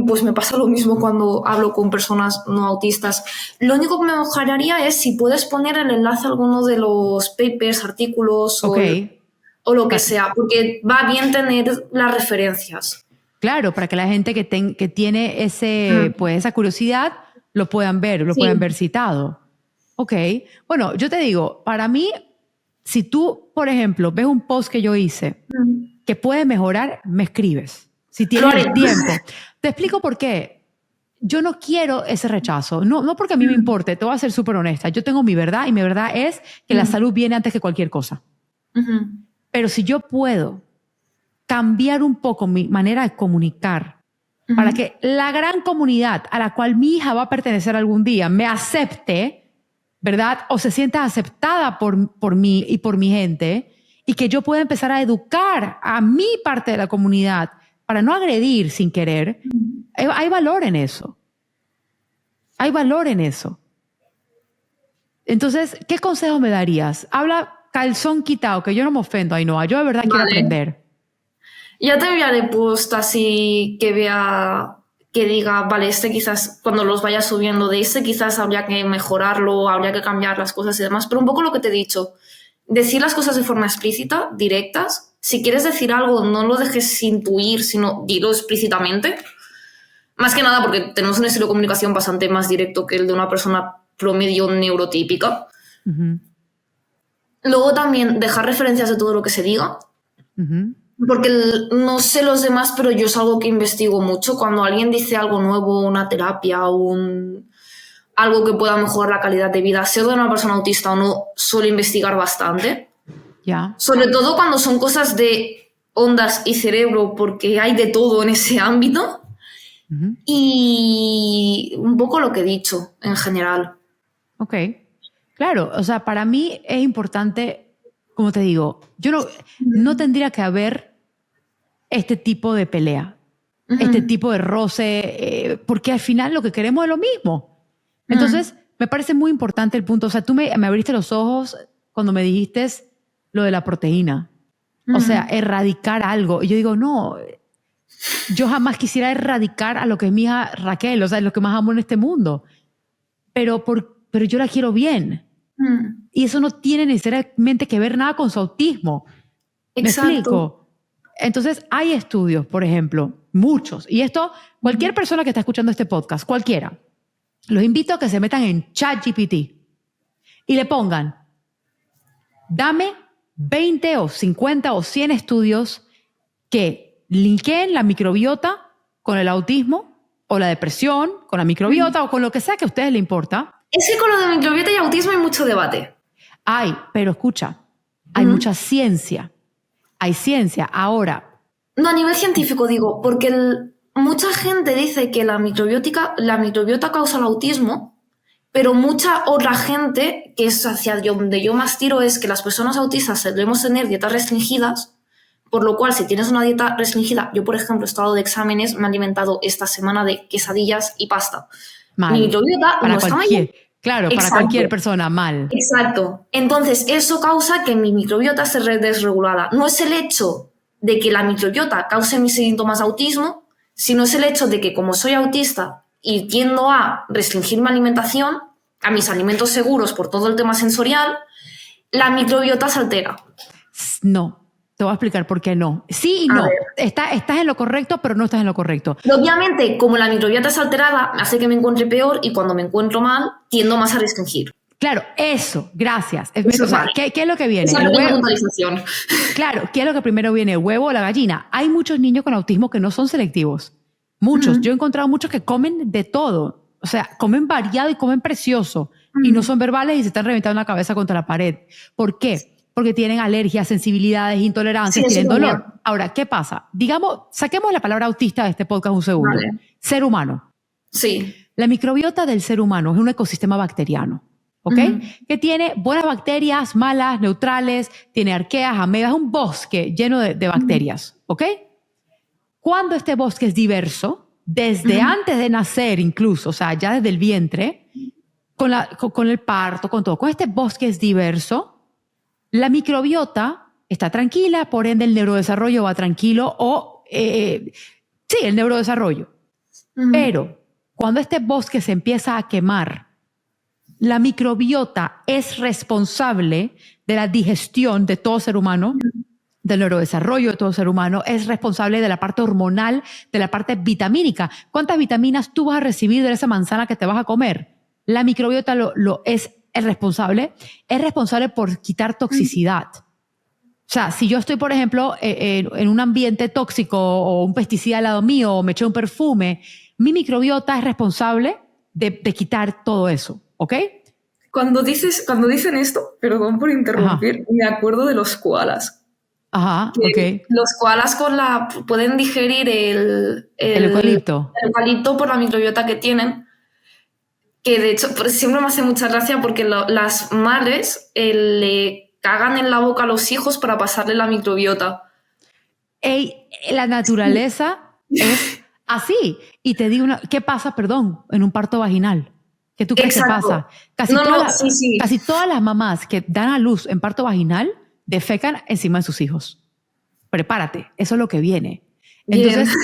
Pues me pasa lo mismo cuando hablo con personas no autistas. Lo único que me mejoraría es si puedes poner el enlace a alguno de los papers, artículos o lo que sea, porque va bien tener las referencias. Claro, para que la gente que tiene esa curiosidad lo puedan ver citado. Ok. Bueno, yo te digo, para mí, si tú, por ejemplo, ves un post que yo hice que puede mejorar, me escribes. Si tienes el tiempo. Te explico por qué. Yo no quiero ese rechazo. No porque a mí me importe. Te voy a ser súper honesta. Yo tengo mi verdad y mi verdad es que la salud viene antes que cualquier cosa. Pero si yo puedo cambiar un poco mi manera de comunicar para que la gran comunidad a la cual mi hija va a pertenecer algún día me acepte, ¿verdad? O se sienta aceptada por mí y por mi gente y que yo pueda empezar a educar a mi parte de la comunidad para no agredir sin querer, hay valor en eso. Hay valor en eso. Entonces, ¿qué consejo me darías? Habla calzón quitado, que yo no me ofendo, Ainhoa. Yo de verdad quiero aprender. Ya te enviaré post así que diga, vale, quizás cuando los vaya subiendo de quizás habría que mejorarlo, habría que cambiar las cosas y demás, pero un poco lo que te he dicho, decir las cosas de forma explícita, directas. Si quieres decir algo, no lo dejes intuir, sino dilo explícitamente. Más que nada porque tenemos un estilo de comunicación bastante más directo que el de una persona promedio neurotípica. Luego también dejar referencias de todo lo que se diga. Porque no sé los demás, pero yo es algo que investigo mucho. Cuando alguien dice algo nuevo, una terapia, algo que pueda mejorar la calidad de vida, sea de una persona autista o no, suelo investigar bastante. Sobre todo cuando son cosas de ondas y cerebro, porque hay de todo en ese ámbito. Y un poco lo que he dicho en general. Ok. Claro, o sea, para mí es importante, como te digo, yo no tendría que haber este tipo de pelea, este tipo de roce, porque al final lo que queremos es lo mismo. Entonces, me parece muy importante el punto. O sea, tú me abriste los ojos cuando me dijiste lo de la proteína. O sea, erradicar algo. Y yo digo, no, yo jamás quisiera erradicar a lo que es mi hija Raquel, o sea, es lo que más amo en este mundo. Pero yo la quiero bien. Y eso no tiene necesariamente que ver nada con su autismo. Exacto. ¿Me explico? Entonces, hay estudios, por ejemplo, muchos. Y esto, cualquier persona que está escuchando este podcast, cualquiera, los invito a que se metan en ChatGPT y le pongan, dame 20 o 50 o 100 estudios que linkeen la microbiota con el autismo o la depresión, con la microbiota o con lo que sea que a ustedes les importa. Es que con lo de microbiota y autismo hay mucho debate. Pero escucha, hay mucha ciencia. Hay ciencia. Ahora. No, a nivel científico digo, porque mucha gente dice que la microbiota causa el autismo, pero mucha otra gente, que es hacia donde yo más tiro, es que las personas autistas debemos tener dietas restringidas, por lo cual si tienes una dieta restringida, yo por ejemplo he estado de exámenes, me he alimentado esta semana de quesadillas y pasta. Mal. Mi microbiota no está mal. Claro, para cualquier persona, mal. Exacto. Entonces, eso causa que mi microbiota esté desregulada. No es el hecho de que la microbiota cause mis síntomas de autismo, sino es el hecho de que como soy autista y tiendo a restringir mi alimentación, a mis alimentos seguros por todo el tema sensorial, la microbiota se altera. No, Te voy a explicar por qué no. Sí y A no. ver. Estás en lo correcto, pero no estás en lo correcto. Y obviamente, como la microbiota es alterada, hace que me encuentre peor y cuando me encuentro mal, tiendo más a restringir. Claro, eso, gracias. Eso O sea, vale. ¿qué es lo que viene? Esa El es la huevo. puntualización. Claro, ¿qué es lo que primero viene? ¿El huevo o la gallina? Hay muchos niños con autismo que no son selectivos. Muchos. Yo he encontrado muchos que comen de todo. O sea, comen variado y comen precioso. Y no son verbales y se están reventando la cabeza contra la pared. ¿Por qué? Porque tienen alergias, sensibilidades, intolerancias, Sí, eso tienen dolor. también. Ahora, ¿qué pasa? Digamos, saquemos la palabra autista de este podcast un segundo. Vale. Ser humano. Sí. La microbiota del ser humano es un ecosistema bacteriano, ¿ok? Que tiene buenas bacterias, malas, neutrales, tiene arqueas, amebas, es un bosque lleno de bacterias, ¿ok? Cuando este bosque es diverso, desde antes de nacer incluso, o sea, ya desde el vientre, con el parto, con todo, con este bosque es diverso, la microbiota está tranquila, por ende el neurodesarrollo va tranquilo sí, el neurodesarrollo. Pero cuando este bosque se empieza a quemar, la microbiota es responsable de la digestión de todo ser humano, del neurodesarrollo de todo ser humano, es responsable de la parte hormonal, de la parte vitamínica. ¿Cuántas vitaminas tú vas a recibir de esa manzana que te vas a comer? La microbiota es responsable por quitar toxicidad. O sea, si yo estoy, por ejemplo, en un ambiente tóxico o un pesticida al lado mío o me eché un perfume, mi microbiota es responsable de quitar todo eso, ¿ok? Cuando dicen esto, perdón por interrumpir, me acuerdo de los koalas. Ajá, ok. Los koalas pueden digerir El eucalipto. el eucalipto por la microbiota que tienen, que de hecho siempre me hace mucha gracia porque las madres le cagan en la boca a los hijos para pasarle la microbiota. La naturaleza es así. Y te digo, ¿qué pasa, perdón, en un parto vaginal? ¿Qué tú crees que pasa? Casi todas las mamás que dan a luz en parto vaginal defecan encima de sus hijos. Prepárate, eso es lo que viene. Entonces,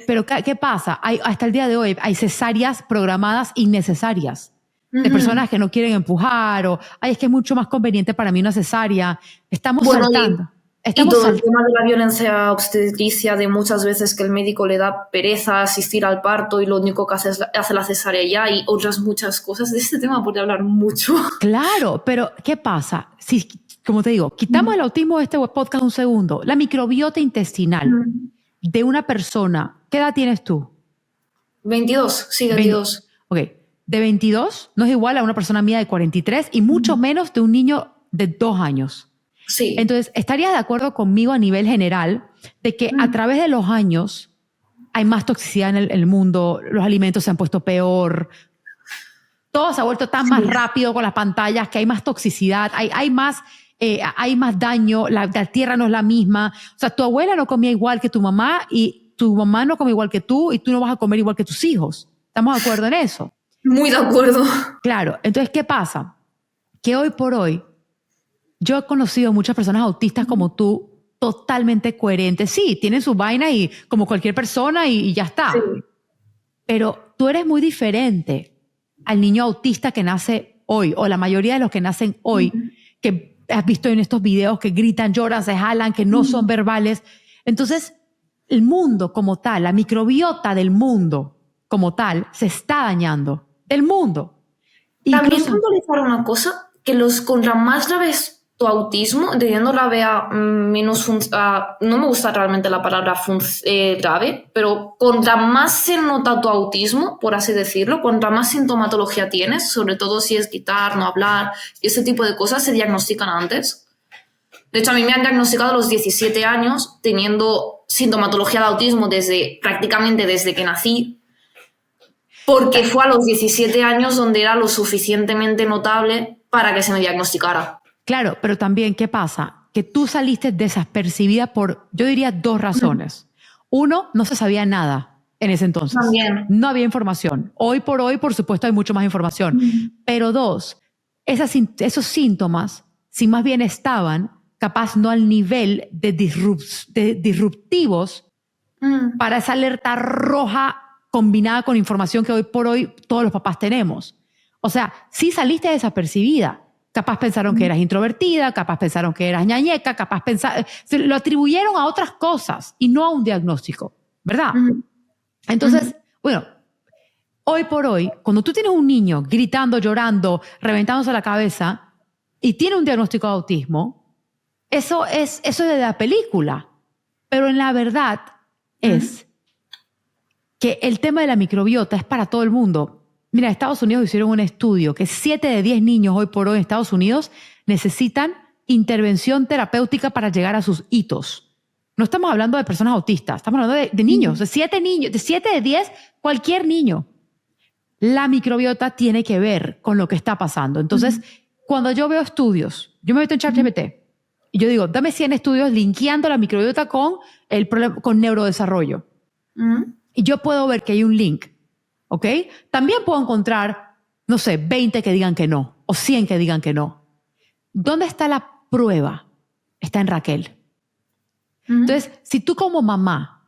pero ¿qué pasa? Hasta el día de hoy hay cesáreas programadas innecesarias de personas que no quieren empujar o, es que es mucho más conveniente para mí una cesárea. Estamos saltando. Y todo el tema de la violencia obstetricia, de muchas veces que el médico le da pereza asistir al parto y lo único que hace la cesárea ya y otras muchas cosas. De este tema podría hablar mucho. Claro, pero ¿qué pasa? Si, como te digo, quitamos el autismo de este podcast un segundo. La microbiota intestinal de una persona, ¿qué edad tienes tú? 22, sí, 22. Ok, de 22 no es igual a una persona mía de 43 y mucho menos de un niño de 2 años. Sí. Entonces, ¿estarías de acuerdo conmigo a nivel general de que a través de los años hay más toxicidad en el mundo, los alimentos se han puesto peor, todo se ha vuelto tan más rápido con las pantallas que hay más toxicidad, hay más daño, la tierra no es la misma? O sea, tu abuela no comía igual que tu mamá y tu mamá no come igual que tú y tú no vas a comer igual que tus hijos. ¿Estamos de acuerdo en eso? Muy de acuerdo. Claro. Entonces, ¿qué pasa? Que hoy por hoy yo he conocido muchas personas autistas como tú, totalmente coherentes. Sí, tienen su vaina y como cualquier persona y ya está. Sí. Pero tú eres muy diferente al niño autista que nace hoy, o la mayoría de los que nacen hoy, que has visto en estos videos que gritan, lloran, se jalan, que no son verbales. Entonces, el mundo como tal, la microbiota del mundo como tal, se está dañando. Del mundo. También Incluso, puntualizar una cosa, que contra más graves tu autismo, teniendo grave a menos no me gusta realmente la palabra grave, pero contra más se nota tu autismo, por así decirlo, contra más sintomatología tienes, sobre todo si es gritar, no hablar, y ese tipo de cosas se diagnostican antes. De hecho, a mí me han diagnosticado a los 17 años teniendo sintomatología de autismo prácticamente desde que nací, porque fue a los 17 años donde era lo suficientemente notable para que se me diagnosticara. Claro, pero también, ¿qué pasa? Que tú saliste desapercibida por, yo diría, 2 razones. Uno, no se sabía nada en ese entonces. También. No había información. Hoy, por supuesto, hay mucho más información. Pero 2, esos síntomas, si más bien estaban, capaz no al nivel de disruptivos para esa alerta roja combinada con información que hoy por hoy todos los papás tenemos. O sea, sí saliste desapercibida, Capaz pensaron que eras introvertida, capaz pensaron que eras ñañeca, se lo atribuyeron a otras cosas y no a un diagnóstico, ¿verdad? Entonces, bueno, hoy por hoy, cuando tú tienes un niño gritando, llorando, reventándose la cabeza y tiene un diagnóstico de autismo, eso es de la película. Pero en la verdad es que el tema de la microbiota es para todo el mundo. Mira, en Estados Unidos hicieron un estudio que 7 de 10 niños hoy por hoy en Estados Unidos necesitan intervención terapéutica para llegar a sus hitos. No estamos hablando de personas autistas, estamos hablando de niños, de 7 niños, de 7 de 10, cualquier niño. La microbiota tiene que ver con lo que está pasando. Entonces, cuando yo veo estudios, yo me meto en ChatGPT y yo digo, dame 100 estudios linkeando la microbiota con neurodesarrollo. Y yo puedo ver que hay un link, ¿ok? También puedo encontrar, no sé, 20 que digan que no o 100 que digan que no. ¿Dónde está la prueba? Está en Raquel. Entonces, si tú como mamá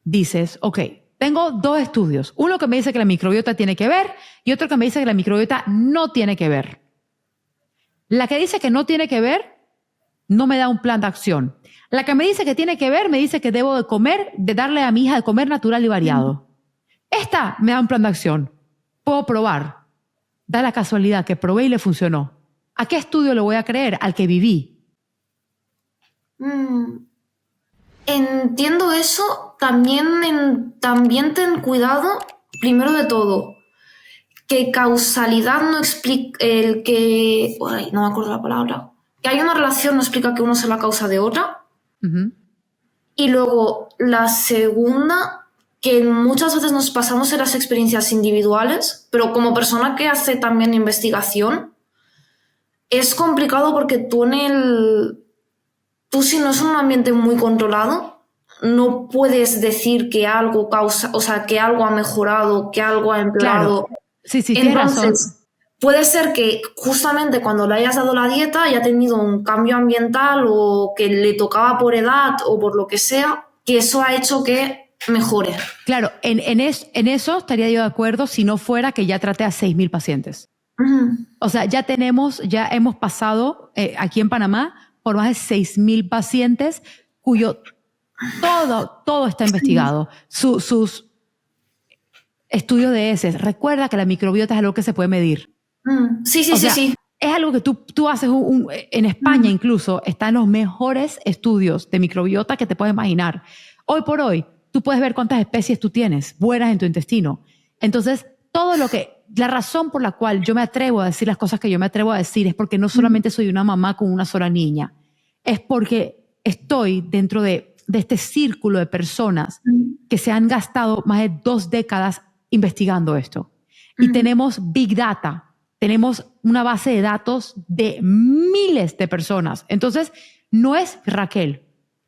dices, ok, tengo 2 estudios, uno que me dice que la microbiota tiene que ver y otro que me dice que la microbiota no tiene que ver. La que dice que no tiene que ver no me da un plan de acción. La que me dice que tiene que ver me dice que debo de darle a mi hija de comer natural y variado. Esta me da un plan de acción. Puedo probar. Da la casualidad que probé y le funcionó. ¿A qué estudio le voy a creer? Al que viví. Entiendo eso. También ten cuidado, primero de todo, que causalidad no explica el que... Ay, no me acuerdo la palabra. Que hay una relación no explica que uno sea la causa de otra. Y luego, la segunda, que muchas veces nos pasamos en las experiencias individuales, pero como persona que hace también investigación, es complicado porque tú si no es un ambiente muy controlado, no puedes decir que algo causa, o sea, que algo ha mejorado, que algo ha empeorado. Claro. Sí, tienes razón. Puede ser que justamente cuando le hayas dado la dieta haya tenido un cambio ambiental o que le tocaba por edad o por lo que sea, que eso ha hecho que mejore. Claro, en eso estaría yo de acuerdo si no fuera que ya traté a 6,000 pacientes. O sea, ya hemos pasado aquí en Panamá por más de 6,000 pacientes cuyo todo está investigado. Sus estudios de heces. Recuerda que la microbiota es algo que se puede medir. Sí. Es algo que tú haces en España incluso están los mejores estudios de microbiota que te puedes imaginar. Hoy por hoy, tú puedes ver cuántas especies tú tienes buenas en tu intestino. Entonces, la razón por la cual yo me atrevo a decir las cosas que yo me atrevo a decir es porque no solamente soy una mamá con una sola niña, es porque estoy dentro de este círculo de personas que se han gastado más de 2 décadas investigando esto. Y tenemos Big Data. Tenemos una base de datos de miles de personas. Entonces, no es Raquel.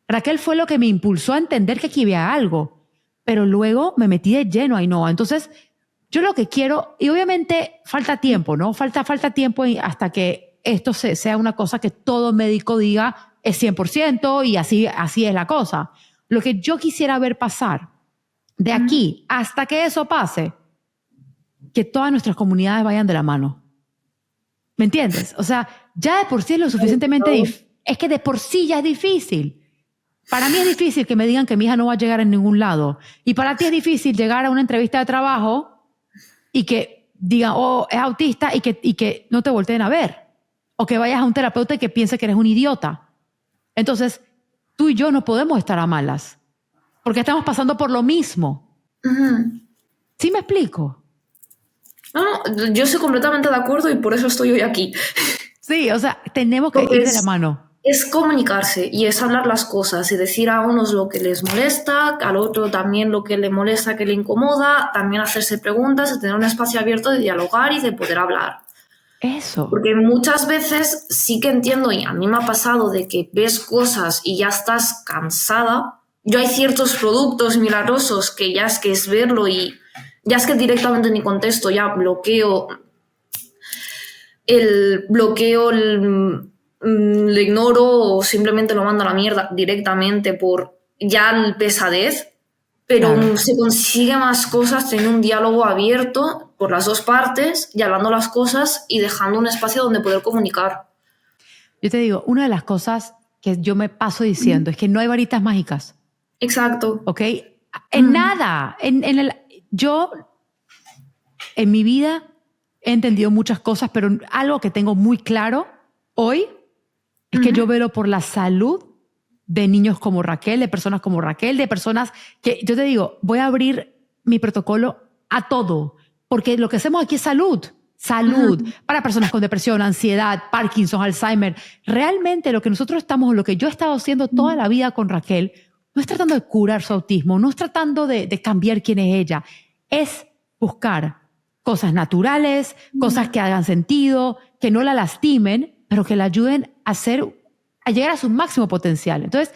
Raquel fue lo que me impulsó a entender que aquí había algo. Pero luego me metí de lleno a Ainhoa. Entonces, yo lo que quiero, y obviamente falta tiempo, ¿no? Falta tiempo hasta que esto sea una cosa que todo médico diga es 100% y así es la cosa. Lo que yo quisiera ver pasar de aquí hasta que eso pase, que todas nuestras comunidades vayan de la mano. ¿Me entiendes? O sea, ya de por sí es lo suficientemente es que de por sí ya es difícil. Para mí es difícil que me digan que mi hija no va a llegar a ningún lado. Y para ti es difícil llegar a una entrevista de trabajo y que digan, oh, es autista y que no te volteen a ver. O que vayas a un terapeuta y que piense que eres un idiota. Entonces, tú y yo no podemos estar a malas. Porque estamos pasando por lo mismo. ¿Sí me explico? No, yo estoy completamente de acuerdo y por eso estoy hoy aquí. Sí, o sea, tenemos que ir de la mano. Es comunicarse y es hablar las cosas y decir a unos lo que les molesta, al otro también lo que le molesta, que le incomoda, también hacerse preguntas y tener un espacio abierto de dialogar y de poder hablar. Eso. Porque muchas veces sí que entiendo, y a mí me ha pasado de que ves cosas y ya estás cansada. Yo hay ciertos productos milagrosos que ya es que es verlo y ya es que directamente ni contesto, ya bloqueo, le ignoro o simplemente lo mando a la mierda directamente por ya el pesadez, pero se consigue más cosas teniendo un diálogo abierto por las dos partes y hablando las cosas y dejando un espacio donde poder comunicar. Yo te digo, una de las cosas que yo me paso diciendo es que no hay varitas mágicas. Exacto. ¿Ok? En nada. Yo, en mi vida, he entendido muchas cosas, pero algo que tengo muy claro hoy es que yo velo por la salud de niños como Raquel, de personas como Raquel, de personas que, yo te digo, voy a abrir mi protocolo a todo, porque lo que hacemos aquí es salud. Salud para personas con depresión, ansiedad, Parkinson, Alzheimer. Realmente lo que nosotros estamos, lo que yo he estado haciendo toda la vida con Raquel, no es tratando de curar su autismo, no es tratando de cambiar quién es ella, es buscar cosas naturales, cosas que hagan sentido, que no la lastimen, pero que la ayuden a llegar a su máximo potencial. Entonces,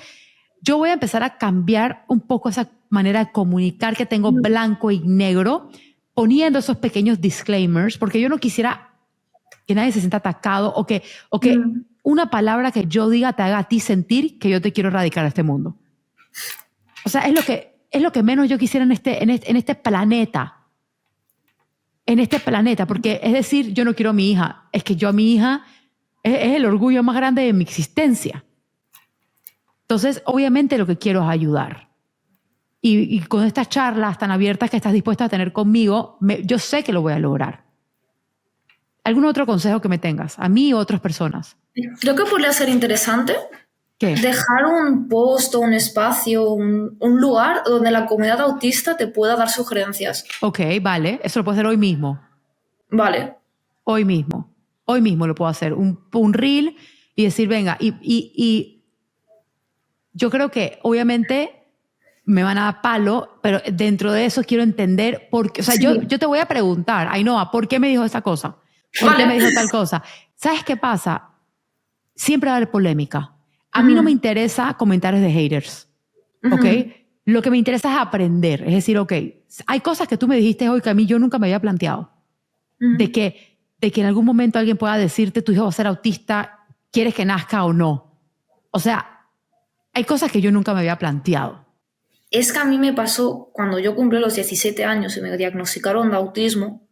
yo voy a empezar a cambiar un poco esa manera de comunicar que tengo blanco y negro, poniendo esos pequeños disclaimers, porque yo no quisiera que nadie se sienta atacado o que una palabra que yo diga te haga a ti sentir que yo te quiero erradicar de este mundo. O sea, es lo que menos yo quisiera en este planeta. En este planeta, porque es decir, yo no quiero a mi hija, es que yo a mi hija es el orgullo más grande de mi existencia. Entonces, obviamente lo que quiero es ayudar. Y con estas charlas tan abiertas que estás dispuesta a tener conmigo, yo sé que lo voy a lograr. ¿Algún otro consejo que me tengas? A mí o a otras personas. Creo que podría ser interesante ¿Qué? dejar un post o un espacio, un lugar donde la comunidad autista te pueda dar sugerencias. Ok, vale. Eso lo puedo hacer hoy mismo. Vale. Hoy mismo. Hoy mismo lo puedo hacer. Un reel y decir, venga, y yo creo que obviamente me van a dar palo, pero dentro de eso quiero entender por qué. O sea, Sí. yo te voy a preguntar, Ainhoa, ¿por qué me dijo esa cosa? ¿Por qué me dijo tal cosa? ¿Sabes qué pasa? Siempre va a haber polémica. A mí no me interesa comentarios de haters, ¿ok? Lo que me interesa es aprender. Es decir, ok, hay cosas que tú me dijiste hoy que a mí yo nunca me había planteado. De que en algún momento alguien pueda decirte tu hijo va a ser autista, ¿quieres que nazca o no? O sea, hay cosas que yo nunca me había planteado. Es que a mí me pasó cuando yo cumplí los 17 años y me diagnosticaron de autismo,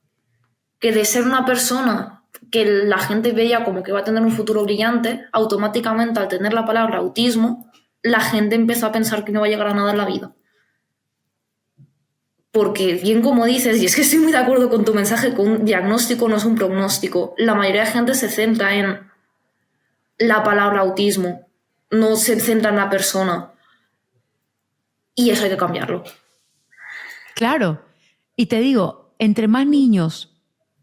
que de ser una persona que la gente veía como que va a tener un futuro brillante, automáticamente al tener la palabra autismo, la gente empezó a pensar que no va a llegar a nada en la vida. Porque bien como dices, y es que estoy muy de acuerdo con tu mensaje, que un diagnóstico no es un pronóstico. La mayoría de gente se centra en la palabra autismo, no se centra en la persona. Y eso hay que cambiarlo. Claro. Y te digo, entre más niños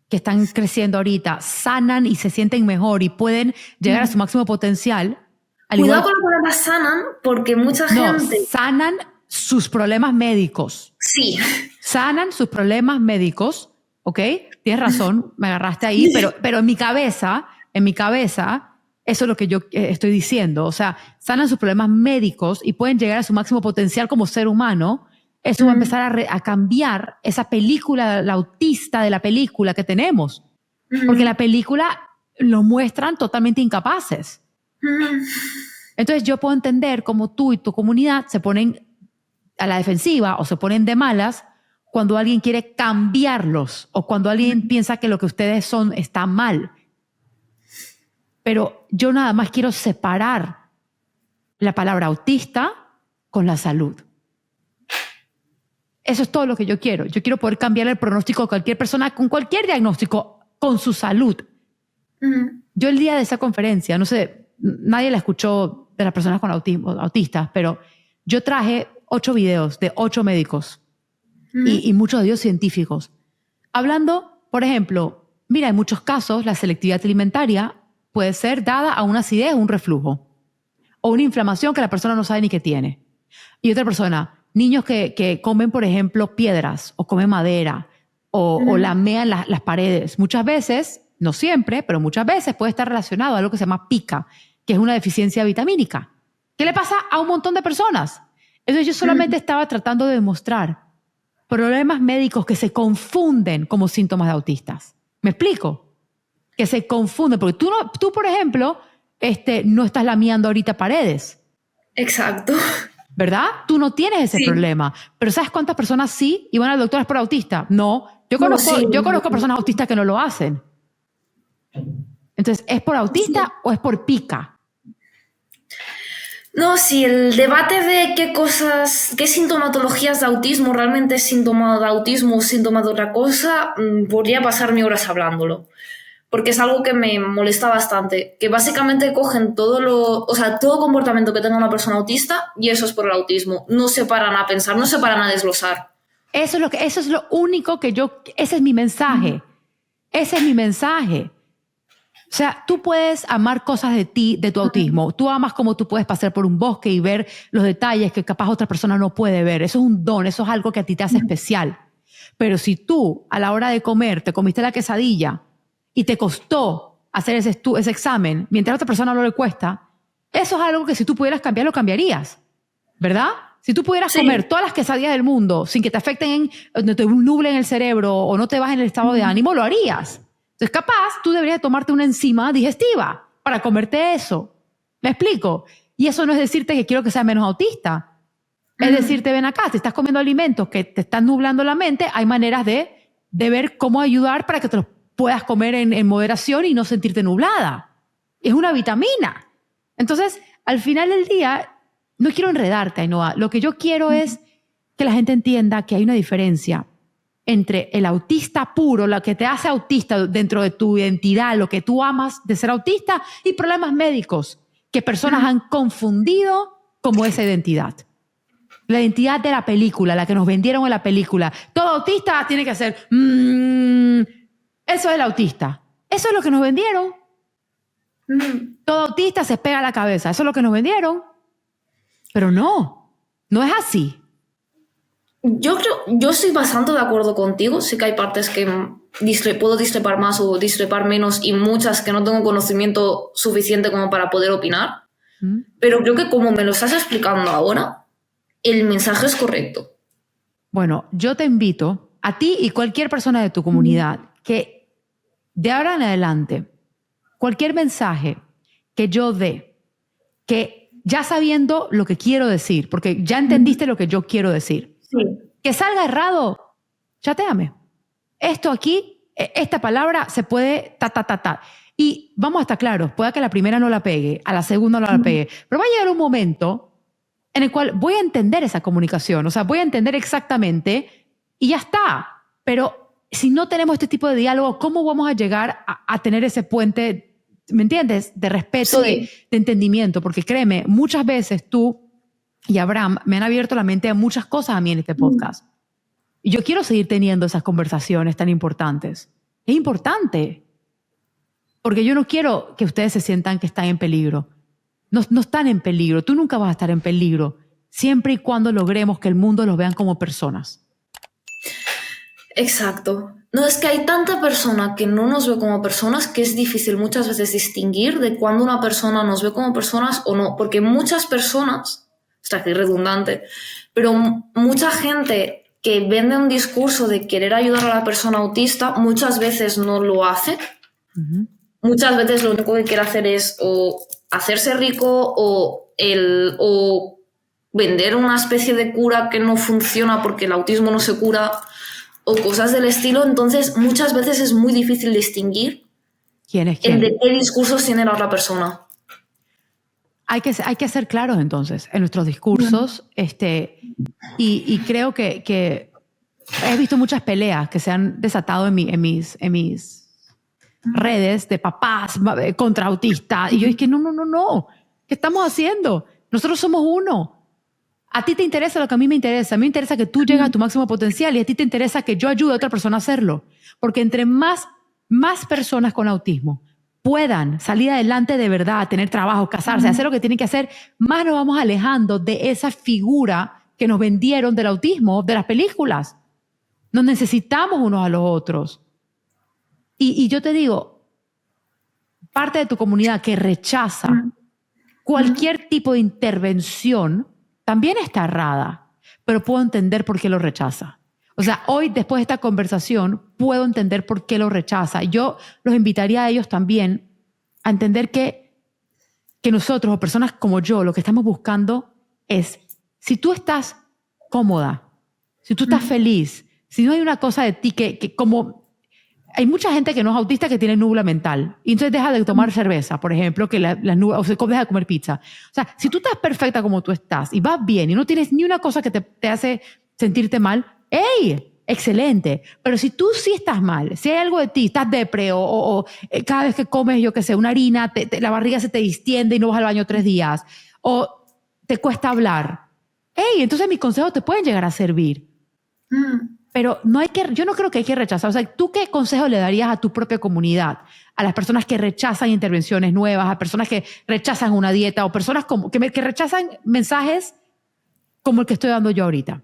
que están creciendo ahorita sanan y se sienten mejor y pueden llegar a su máximo potencial. Cuidado con la palabra sanan, porque mucha gente... sanan sus problemas médicos. Sí. Sanan sus problemas médicos, ¿ok? Tienes razón, me agarraste ahí, pero en mi cabeza, eso es lo que yo estoy diciendo. O sea, sanan sus problemas médicos y pueden llegar a su máximo potencial como ser humano. Eso va a empezar a cambiar esa película, la autista de la película que tenemos. Porque la película lo muestran totalmente incapaces. Entonces yo puedo entender cómo tú y tu comunidad se ponen a la defensiva o se ponen de malas cuando alguien quiere cambiarlos o cuando alguien piensa que lo que ustedes son está mal. Pero yo nada más quiero separar la palabra autista con la salud. Eso es todo lo que yo quiero. Yo quiero poder cambiar el pronóstico de cualquier persona con cualquier diagnóstico, con su salud. Yo el día de esa conferencia, no sé, nadie la escuchó de las personas con autismo, autistas, pero yo traje 8 videos de 8 médicos y muchos de ellos científicos. Hablando, por ejemplo, mira, en muchos casos la selectividad alimentaria puede ser dada a una acidez o un reflujo o una inflamación que la persona no sabe ni que tiene. Y otra persona... Niños que comen, por ejemplo, piedras o comen madera o lamean las paredes. Muchas veces, no siempre, pero muchas veces puede estar relacionado a algo que se llama pica, que es una deficiencia vitamínica. ¿Qué le pasa a un montón de personas? Entonces yo solamente estaba tratando de demostrar problemas médicos que se confunden como síntomas de autistas. ¿Me explico? Que se confunden. Porque tú por ejemplo, no estás lameando ahorita paredes. Exacto. ¿Verdad? Tú no tienes ese problema. Pero ¿sabes cuántas personas sí? ¿Y van al doctor es por autista? No. Yo No, conozco, sí. yo conozco personas autistas que no lo hacen. Entonces, ¿es por autista o es por pica? No, sí, el debate de qué sintomatologías de autismo realmente es síntoma de autismo o síntoma de otra cosa, podría pasarme horas hablándolo. Porque es algo que me molesta bastante. Que básicamente cogen todo comportamiento que tenga una persona autista y eso es por el autismo. No se paran a pensar, no se paran a desglosar. Eso es lo único que ese es mi mensaje. Ese es mi mensaje. O sea, tú puedes amar cosas de ti, de tu autismo. Tú amas como tú puedes pasar por un bosque y ver los detalles que capaz otra persona no puede ver. Eso es un don, eso es algo que a ti te hace especial. Pero si tú, a la hora de comer, te comiste la quesadilla y te costó hacer ese examen, mientras a otra persona no le cuesta, eso es algo que si tú pudieras cambiar, lo cambiarías. ¿Verdad? Si tú pudieras comer todas las quesadillas del mundo sin que te afecten, no te nublen el cerebro o no te bajen el estado de ánimo, lo harías. Entonces, capaz, tú deberías tomarte una enzima digestiva para comerte eso. ¿Me explico? Y eso no es decirte que quiero que seas menos autista. Es decirte, ven acá, si estás comiendo alimentos que te están nublando la mente, hay maneras de ver cómo ayudar para que te los puedas comer en moderación y no sentirte nublada. Es una vitamina. Entonces, al final del día, no quiero enredarte, Ainhoa. Lo que yo quiero es que la gente entienda que hay una diferencia entre el autista puro, lo que te hace autista dentro de tu identidad, lo que tú amas de ser autista, y problemas médicos que personas han confundido como esa identidad. La identidad de la película, la que nos vendieron en la película. Todo autista tiene que hacer, eso es el autista. Eso es lo que nos vendieron. Todo autista se pega a la cabeza. Eso es lo que nos vendieron. Pero no es así. Yo estoy bastante de acuerdo contigo. Sí que hay partes que puedo discrepar más o discrepar menos y muchas que no tengo conocimiento suficiente como para poder opinar. Pero creo que como me lo estás explicando ahora, el mensaje es correcto. Bueno, yo te invito a ti y cualquier persona de tu comunidad que de ahora en adelante, cualquier mensaje que yo dé, que ya sabiendo lo que quiero decir, porque ya entendiste lo que yo quiero decir, Sí. que salga errado, chatéame. Esto aquí, esta palabra se puede Y vamos a estar claros, puede que a la primera no la pegue, a la segunda no la pegue, pero va a llegar un momento en el cual voy a entender esa comunicación, o sea, voy a entender exactamente y ya está. Pero si no tenemos este tipo de diálogo, ¿cómo vamos a llegar a tener ese puente, ¿me entiendes?, de respeto, Sí. de entendimiento? Porque créeme, muchas veces tú y Abraham me han abierto la mente a muchas cosas a mí en este podcast. Y yo quiero seguir teniendo esas conversaciones tan importantes. Es importante. Porque yo no quiero que ustedes se sientan que están en peligro. No están en peligro. Tú nunca vas a estar en peligro. Siempre y cuando logremos que el mundo los vean como personas. Exacto. No, es que hay tanta persona que no nos ve como personas que es difícil muchas veces distinguir de cuando una persona nos ve como personas o no. Porque muchas personas, está aquí redundante, pero mucha gente que vende un discurso de querer ayudar a la persona autista muchas veces no lo hace. Muchas veces lo único que quiere hacer es o hacerse rico o vender una especie de cura que no funciona porque el autismo no se cura o cosas del estilo. Entonces muchas veces es muy difícil distinguir ¿Quién es quién? el de qué discurso tiene la otra persona. Hay que ser claros entonces en nuestros discursos. Y creo que he visto muchas peleas que se han desatado en mis redes de papás contra autistas. Y yo dije, no. ¿Qué estamos haciendo? Nosotros somos uno. A ti te interesa lo que a mí me interesa. A mí me interesa que tú llegues a tu máximo potencial y a ti te interesa que yo ayude a otra persona a hacerlo. Porque entre más personas con autismo puedan salir adelante de verdad, tener trabajo, casarse, hacer lo que tienen que hacer, más nos vamos alejando de esa figura que nos vendieron del autismo, de las películas. Nos necesitamos unos a los otros. Y yo te digo, parte de tu comunidad que rechaza cualquier tipo de intervención también está errada, pero puedo entender por qué lo rechaza. O sea, hoy, después de esta conversación, puedo entender por qué lo rechaza. Yo los invitaría a ellos también a entender que nosotros, o personas como yo, lo que estamos buscando es, si tú estás cómoda, si tú estás feliz, si no hay una cosa de ti que como... Hay mucha gente que no es autista que tiene nubla mental y entonces deja de tomar cerveza, por ejemplo, que las nubes, o se deja de comer pizza. O sea, si tú estás perfecta como tú estás y vas bien y no tienes ni una cosa que te hace sentirte mal, ¡hey! Excelente. Pero si tú sí estás mal, si hay algo de ti, estás depre o cada vez que comes, yo qué sé, una harina, la barriga se te distiende y no vas al baño 3 días o te cuesta hablar, ¡hey! Entonces mis consejos te pueden llegar a servir. Pero yo no creo que hay que rechazar. O sea, ¿tú qué consejo le darías a tu propia comunidad? A las personas que rechazan intervenciones nuevas, a personas que rechazan una dieta o personas que rechazan mensajes como el que estoy dando yo ahorita.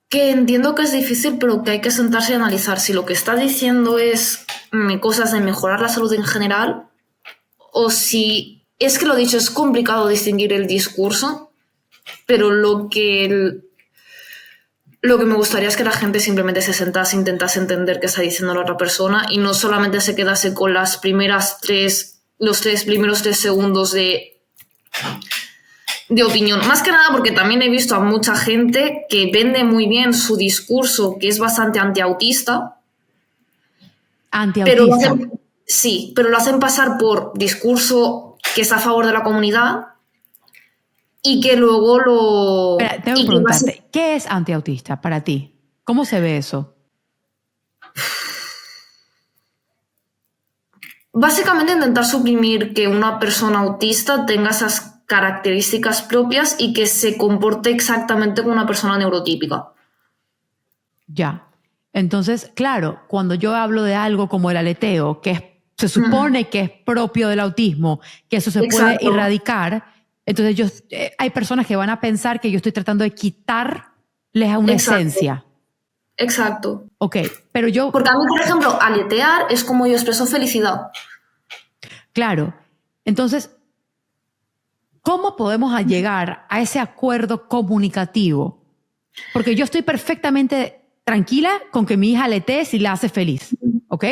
Que entiendo que es difícil, pero que hay que sentarse y analizar si lo que está diciendo es cosas de mejorar la salud en general o si es que lo dicho, es complicado distinguir el discurso, pero lo que me gustaría es que la gente simplemente se sentase e intentase entender qué está diciendo la otra persona y no solamente se quedase con los primeros 3 segundos de opinión. Más que nada porque también he visto a mucha gente que vende muy bien su discurso, que es bastante antiautista. Antiautista. Pero lo hacen pasar por discurso que está a favor de la comunidad y que luego lo... Espera, tengo que preguntarte, ¿qué es antiautista para ti? ¿Cómo se ve eso? Básicamente intentar suprimir que una persona autista tenga esas características propias y que se comporte exactamente como una persona neurotípica. Ya. Entonces, claro, cuando yo hablo de algo como el aleteo, que se supone que es propio del autismo, que eso se puede erradicar, entonces hay personas que van a pensar que yo estoy tratando de quitarles a una esencia. Exacto. Ok, pero yo... Porque a mí, por ejemplo, aletear es como yo expreso felicidad. Claro. Entonces, ¿cómo podemos llegar a ese acuerdo comunicativo? Porque yo estoy perfectamente tranquila con que mi hija aletee si la hace feliz, ¿ok?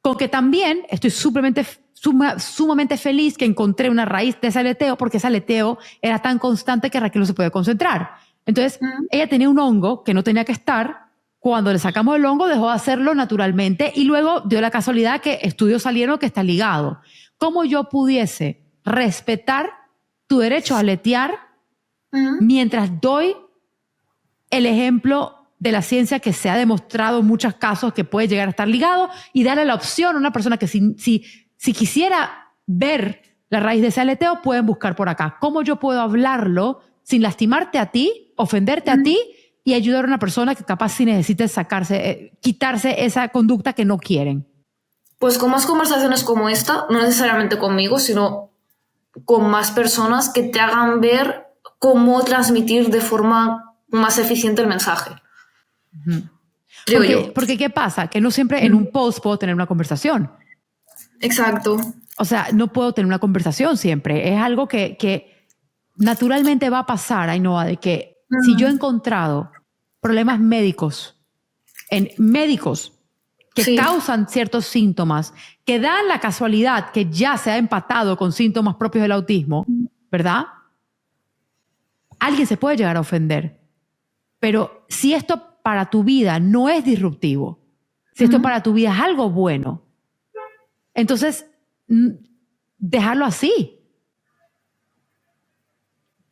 Con que también estoy sumamente feliz que encontré una raíz de ese aleteo porque ese aleteo era tan constante que Raquel no se puede concentrar. Entonces, ella tenía un hongo que no tenía que estar. Cuando le sacamos el hongo, dejó de hacerlo naturalmente y luego dio la casualidad que estudios salieron que está ligado. ¿Cómo yo pudiese respetar tu derecho a aletear mientras doy el ejemplo de la ciencia que se ha demostrado en muchos casos que puede llegar a estar ligado y darle la opción a una persona que si quisiera ver la raíz de ese aleteo, pueden buscar por acá? ¿Cómo yo puedo hablarlo sin lastimarte a ti, ofenderte a ti y ayudar a una persona que capaz sí necesite quitarse esa conducta que no quieren? Pues con más conversaciones como esta, no necesariamente conmigo, sino con más personas que te hagan ver cómo transmitir de forma más eficiente el mensaje. Porque ¿qué pasa? Que no siempre en un post puedo tener una conversación. Exacto. O sea, no puedo tener una conversación siempre. Es algo que naturalmente va a pasar, Ainhoa, de que si yo he encontrado problemas médicos en médicos que causan ciertos síntomas, que dan la casualidad que ya se ha empatado con síntomas propios del autismo, ¿verdad? Alguien se puede llegar a ofender. Pero si esto para tu vida no es disruptivo, si esto para tu vida es algo bueno, entonces dejarlo así.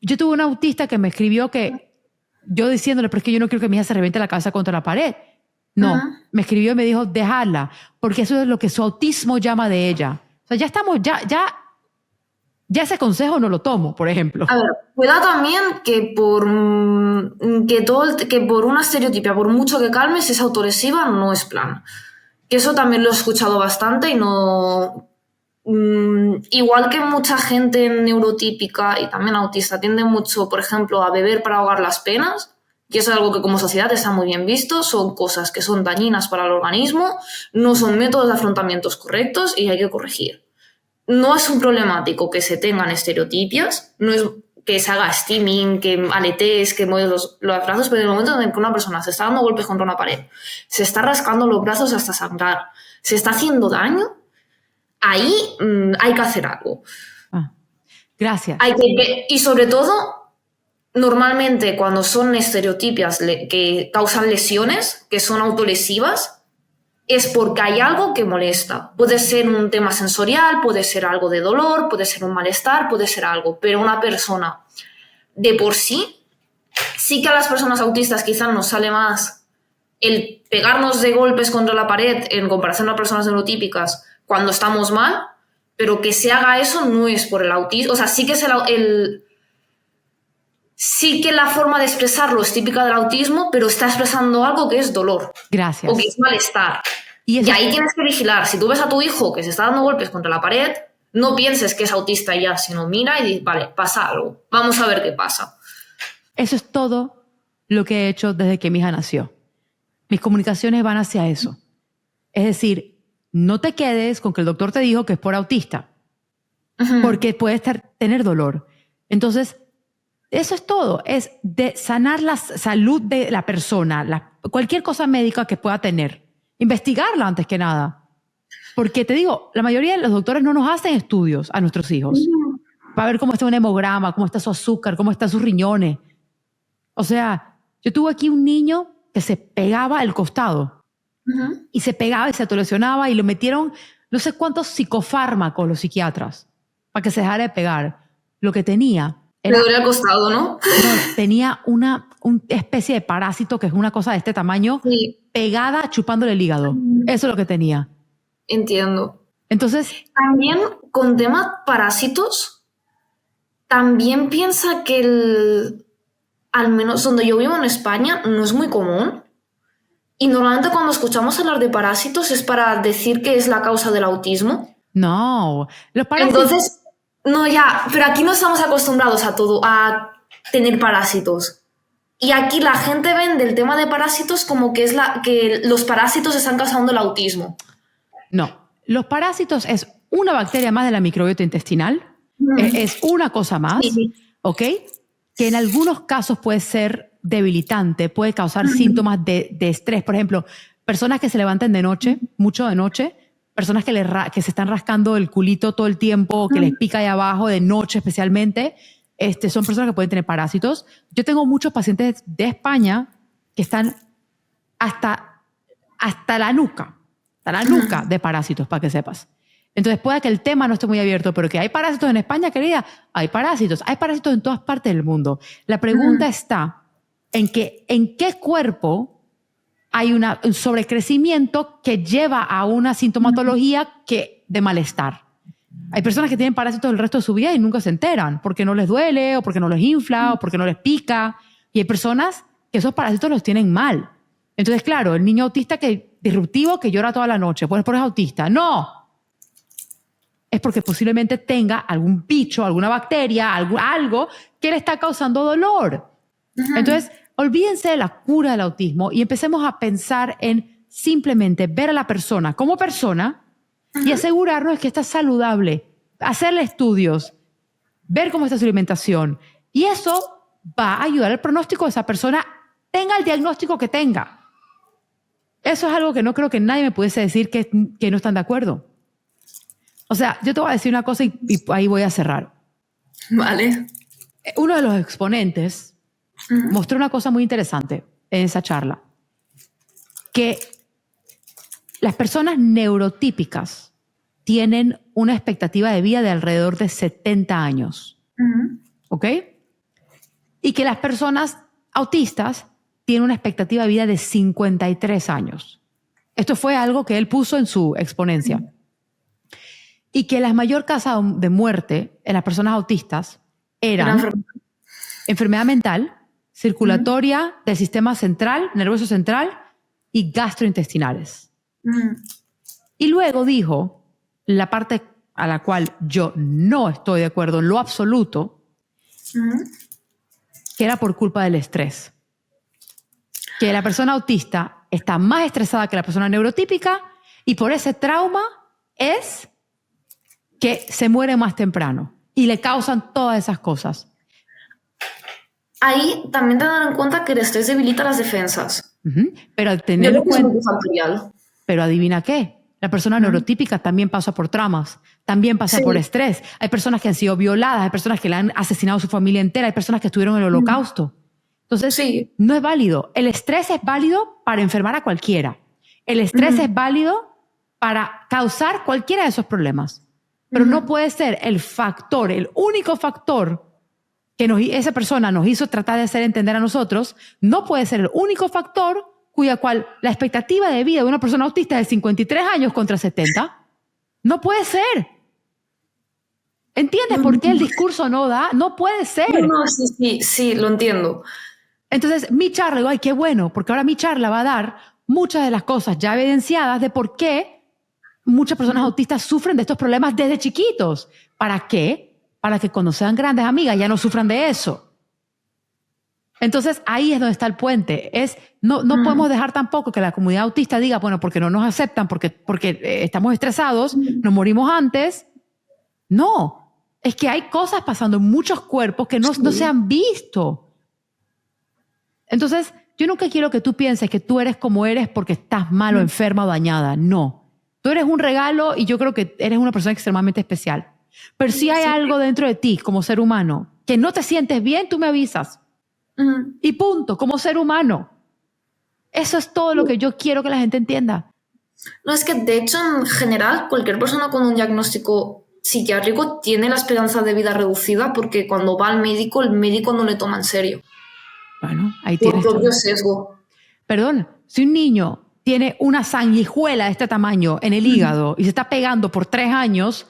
Yo tuve un autista que me escribió que yo diciéndole, pero es que yo no quiero que mi hija se reviente la cabeza contra la pared. No, me escribió y me dijo, déjala, porque eso es lo que su autismo llama de ella. O sea, ya ese consejo no lo tomo, por ejemplo. A ver, cuidado también que por una estereotipia, por mucho que calmes, es autolesiva, no es plan. Que eso también lo he escuchado bastante y no... igual que mucha gente neurotípica y también autista tiende mucho, por ejemplo, a beber para ahogar las penas, que es algo que como sociedad está muy bien visto, son cosas que son dañinas para el organismo, no son métodos de afrontamientos correctos y hay que corregir. No es un problemático que se tengan estereotipias, no es que se haga steaming, que aletees, que mueves los brazos, pero en el momento en el que una persona se está dando golpes contra una pared, se está rascando los brazos hasta sangrar, se está haciendo daño, ahí hay que hacer algo. Gracias. Y sobre todo, normalmente cuando son estereotipias que causan lesiones, que son autolesivas, es porque hay algo que molesta. Puede ser un tema sensorial, puede ser algo de dolor, puede ser un malestar, puede ser algo, pero una persona de por sí que a las personas autistas quizás nos sale más el pegarnos de golpes contra la pared en comparación a personas neurotípicas cuando estamos mal, pero que se haga eso no es por el autismo. O sea, sí que es sí que la forma de expresarlo es típica del autismo, pero está expresando algo que es dolor. Gracias. O que es malestar. Y ahí tienes que vigilar. Si tú ves a tu hijo que se está dando golpes contra la pared, no pienses que es autista ya, sino mira y dices, vale, pasa algo. Vamos a ver qué pasa. Eso es todo lo que he hecho desde que mi hija nació. Mis comunicaciones van hacia eso. Es decir, no te quedes con que el doctor te dijo que es por autista, porque puede tener dolor. Entonces, eso es todo. Es de sanar la salud de la persona, cualquier cosa médica que pueda tener. Investigarla antes que nada. Porque te digo, la mayoría de los doctores no nos hacen estudios a nuestros hijos para ver cómo está un hemograma, cómo está su azúcar, cómo están sus riñones. O sea, yo tuve aquí un niño que se pegaba el costado y se pegaba y se autolesionaba y le metieron no sé cuántos psicofármacos los psiquiatras para que se dejara de pegar. Lo que tenía Le duele al costado, ¿no? tenía una especie de parásito que es una cosa de este tamaño pegada chupándole el hígado. Eso es lo que tenía. Entiendo. Entonces, también con temas parásitos, también piensa que al menos donde yo vivo en España, no es muy común. Y normalmente cuando escuchamos hablar de parásitos es para decir que es la causa del autismo. no. Los parásitos... Entonces, no, ya, pero aquí no estamos acostumbrados a tener parásitos. Y aquí la gente vende el tema de parásitos como que que los parásitos están causando el autismo. No. Los parásitos es una bacteria más de la microbiota intestinal. Es una cosa más, ¿ok? Que en algunos casos puede ser debilitante, puede causar síntomas de estrés. Por ejemplo, personas que se levantan de noche, mucho de noche, personas que se están rascando el culito todo el tiempo, que les pica ahí abajo, de noche especialmente, son personas que pueden tener parásitos. Yo tengo muchos pacientes de España que están hasta la nuca de parásitos, para que sepas. Entonces puede que el tema no esté muy abierto, pero que hay parásitos en España, querida, hay parásitos en todas partes del mundo. La pregunta está en qué cuerpo hay un sobrecrecimiento que lleva a una sintomatología de malestar. Hay personas que tienen parásitos el resto de su vida y nunca se enteran porque no les duele o porque no les infla o porque no les pica. Y hay personas que esos parásitos los tienen mal. Entonces, claro, el niño autista disruptivo que llora toda la noche, pues por eso es autista. ¡No! Es porque posiblemente tenga algún bicho, alguna bacteria, algo que le está causando dolor. Entonces, olvídense de la cura del autismo y empecemos a pensar en simplemente ver a la persona como persona y asegurarnos que está saludable, hacerle estudios, ver cómo está su alimentación. Y eso va a ayudar al pronóstico de esa persona, tenga el diagnóstico que tenga. Eso es algo que no creo que nadie me pudiese decir que no están de acuerdo. O sea, yo te voy a decir una cosa y ahí voy a cerrar. Vale. Uno de los exponentes mostró una cosa muy interesante en esa charla, que las personas neurotípicas tienen una expectativa de vida de alrededor de 70 años. ¿Ok? Y que las personas autistas tienen una expectativa de vida de 53 años. Esto fue algo que él puso en su exponencia. Y que la mayor causa de muerte en las personas autistas eran enfermedad mental, circulatoria del sistema central, nervioso central y gastrointestinales. Y luego dijo, la parte a la cual yo no estoy de acuerdo en lo absoluto, que era por culpa del estrés. Que la persona autista está más estresada que la persona neurotípica y por ese trauma es que se muere más temprano y le causan todas esas cosas. Ahí también te dan en cuenta que el estrés debilita las defensas. Pero tener en cuenta, factorial. pero adivina qué, la persona neurotípica también pasa por traumas, también pasa Sí. por estrés. Hay personas que han sido violadas, hay personas que le han asesinado a su familia entera, hay personas que estuvieron en el holocausto. Entonces, Sí. no es válido. El estrés es válido para enfermar a cualquiera. El estrés es válido para causar cualquiera de esos problemas. Pero no puede ser el factor, el único factor que esa persona nos hizo tratar de hacer entender a nosotros, no puede ser el único factor cual la expectativa de vida de una persona autista es de 53 años contra 70. No puede ser. ¿Entiendes por qué el discurso no da? No puede ser. No, sí, lo entiendo. Entonces, mi charla, digo, ay, qué bueno, porque ahora mi charla va a dar muchas de las cosas ya evidenciadas de por qué muchas personas autistas sufren de estos problemas desde chiquitos. ¿Para qué? Para que cuando sean grandes amigas ya no sufran de eso. Entonces, ahí es donde está el puente. No podemos dejar tampoco que la comunidad autista diga, bueno, porque no nos aceptan, porque estamos estresados, nos morimos antes. No, es que hay cosas pasando en muchos cuerpos que no se han visto. Entonces, yo nunca quiero que tú pienses que tú eres como eres porque estás mal o enferma o dañada. No. Tú eres un regalo y yo creo que eres una persona extremadamente especial. Pero si hay algo dentro de ti como ser humano que no te sientes bien, tú me avisas. Y punto, como ser humano. Eso es todo lo que yo quiero que la gente entienda. No, es que de hecho, en general, cualquier persona con un diagnóstico psiquiátrico tiene la esperanza de vida reducida porque cuando va al médico, el médico no le toma en serio. Bueno, ahí Por tienes propio todo. sesgo. Perdón, si un niño tiene una sanguijuela de este tamaño en el hígado y se está pegando por 3 años,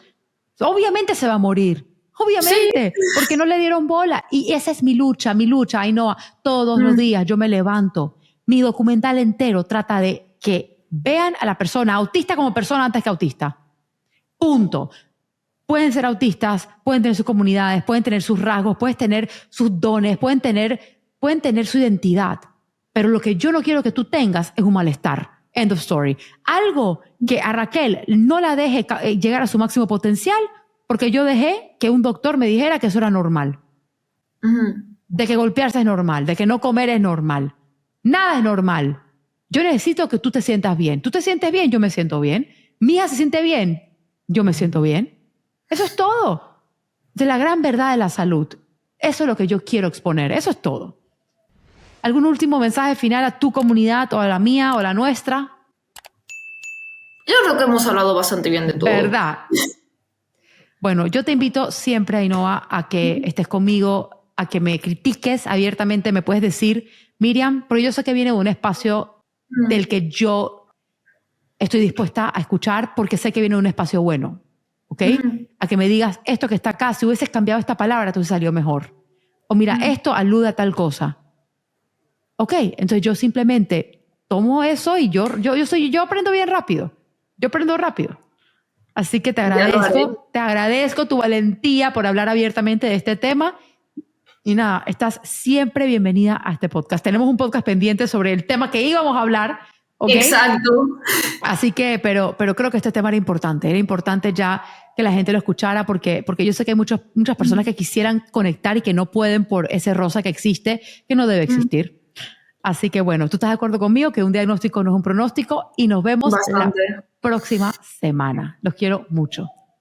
obviamente se va a morir. Obviamente, porque no le dieron bola. Y esa es mi lucha, Ainhoa. Todos los días yo me levanto. Mi documental entero trata de que vean a la persona autista como persona antes que autista. Punto. Pueden ser autistas, pueden tener sus comunidades, pueden tener sus rasgos, pueden tener sus dones, pueden tener su identidad. Pero lo que yo no quiero que tú tengas es un malestar. End of story. Algo que a Raquel no la deje llegar a su máximo potencial porque yo dejé que un doctor me dijera que eso era normal. De que golpearse es normal, de que no comer es normal. Nada es normal. Yo necesito que tú te sientas bien. Tú te sientes bien, yo me siento bien. Mi hija se siente bien, yo me siento bien. Eso es todo. De la gran verdad de la salud. Eso es lo que yo quiero exponer. Eso es todo. ¿Algún último mensaje final a tu comunidad o a la mía o a la nuestra? Yo creo que hemos hablado bastante bien de todo. ¿Verdad? Bueno, yo te invito siempre, Ainhoa, a que estés conmigo, a que me critiques abiertamente. Me puedes decir, Miriam, pero yo sé que viene de un espacio del que yo estoy dispuesta a escuchar porque sé que viene de un espacio bueno. ¿Ok? A que me digas, esto que está acá, si hubieses cambiado esta palabra, entonces salió mejor. O mira, esto alude a tal cosa. Ok, entonces yo simplemente tomo eso y yo aprendo bien rápido. Yo aprendo rápido. Así que te agradezco tu valentía por hablar abiertamente de este tema. Y nada, estás siempre bienvenida a este podcast. Tenemos un podcast pendiente sobre el tema que íbamos a hablar. ¿Okay? Exacto. Así que, pero creo que este tema era importante ya que la gente lo escuchara porque yo sé que hay muchas personas que quisieran conectar y que no pueden por ese rosa que existe, que no debe existir. Así que bueno, tú estás de acuerdo conmigo que un diagnóstico no es un pronóstico y nos vemos la próxima semana. Los quiero mucho.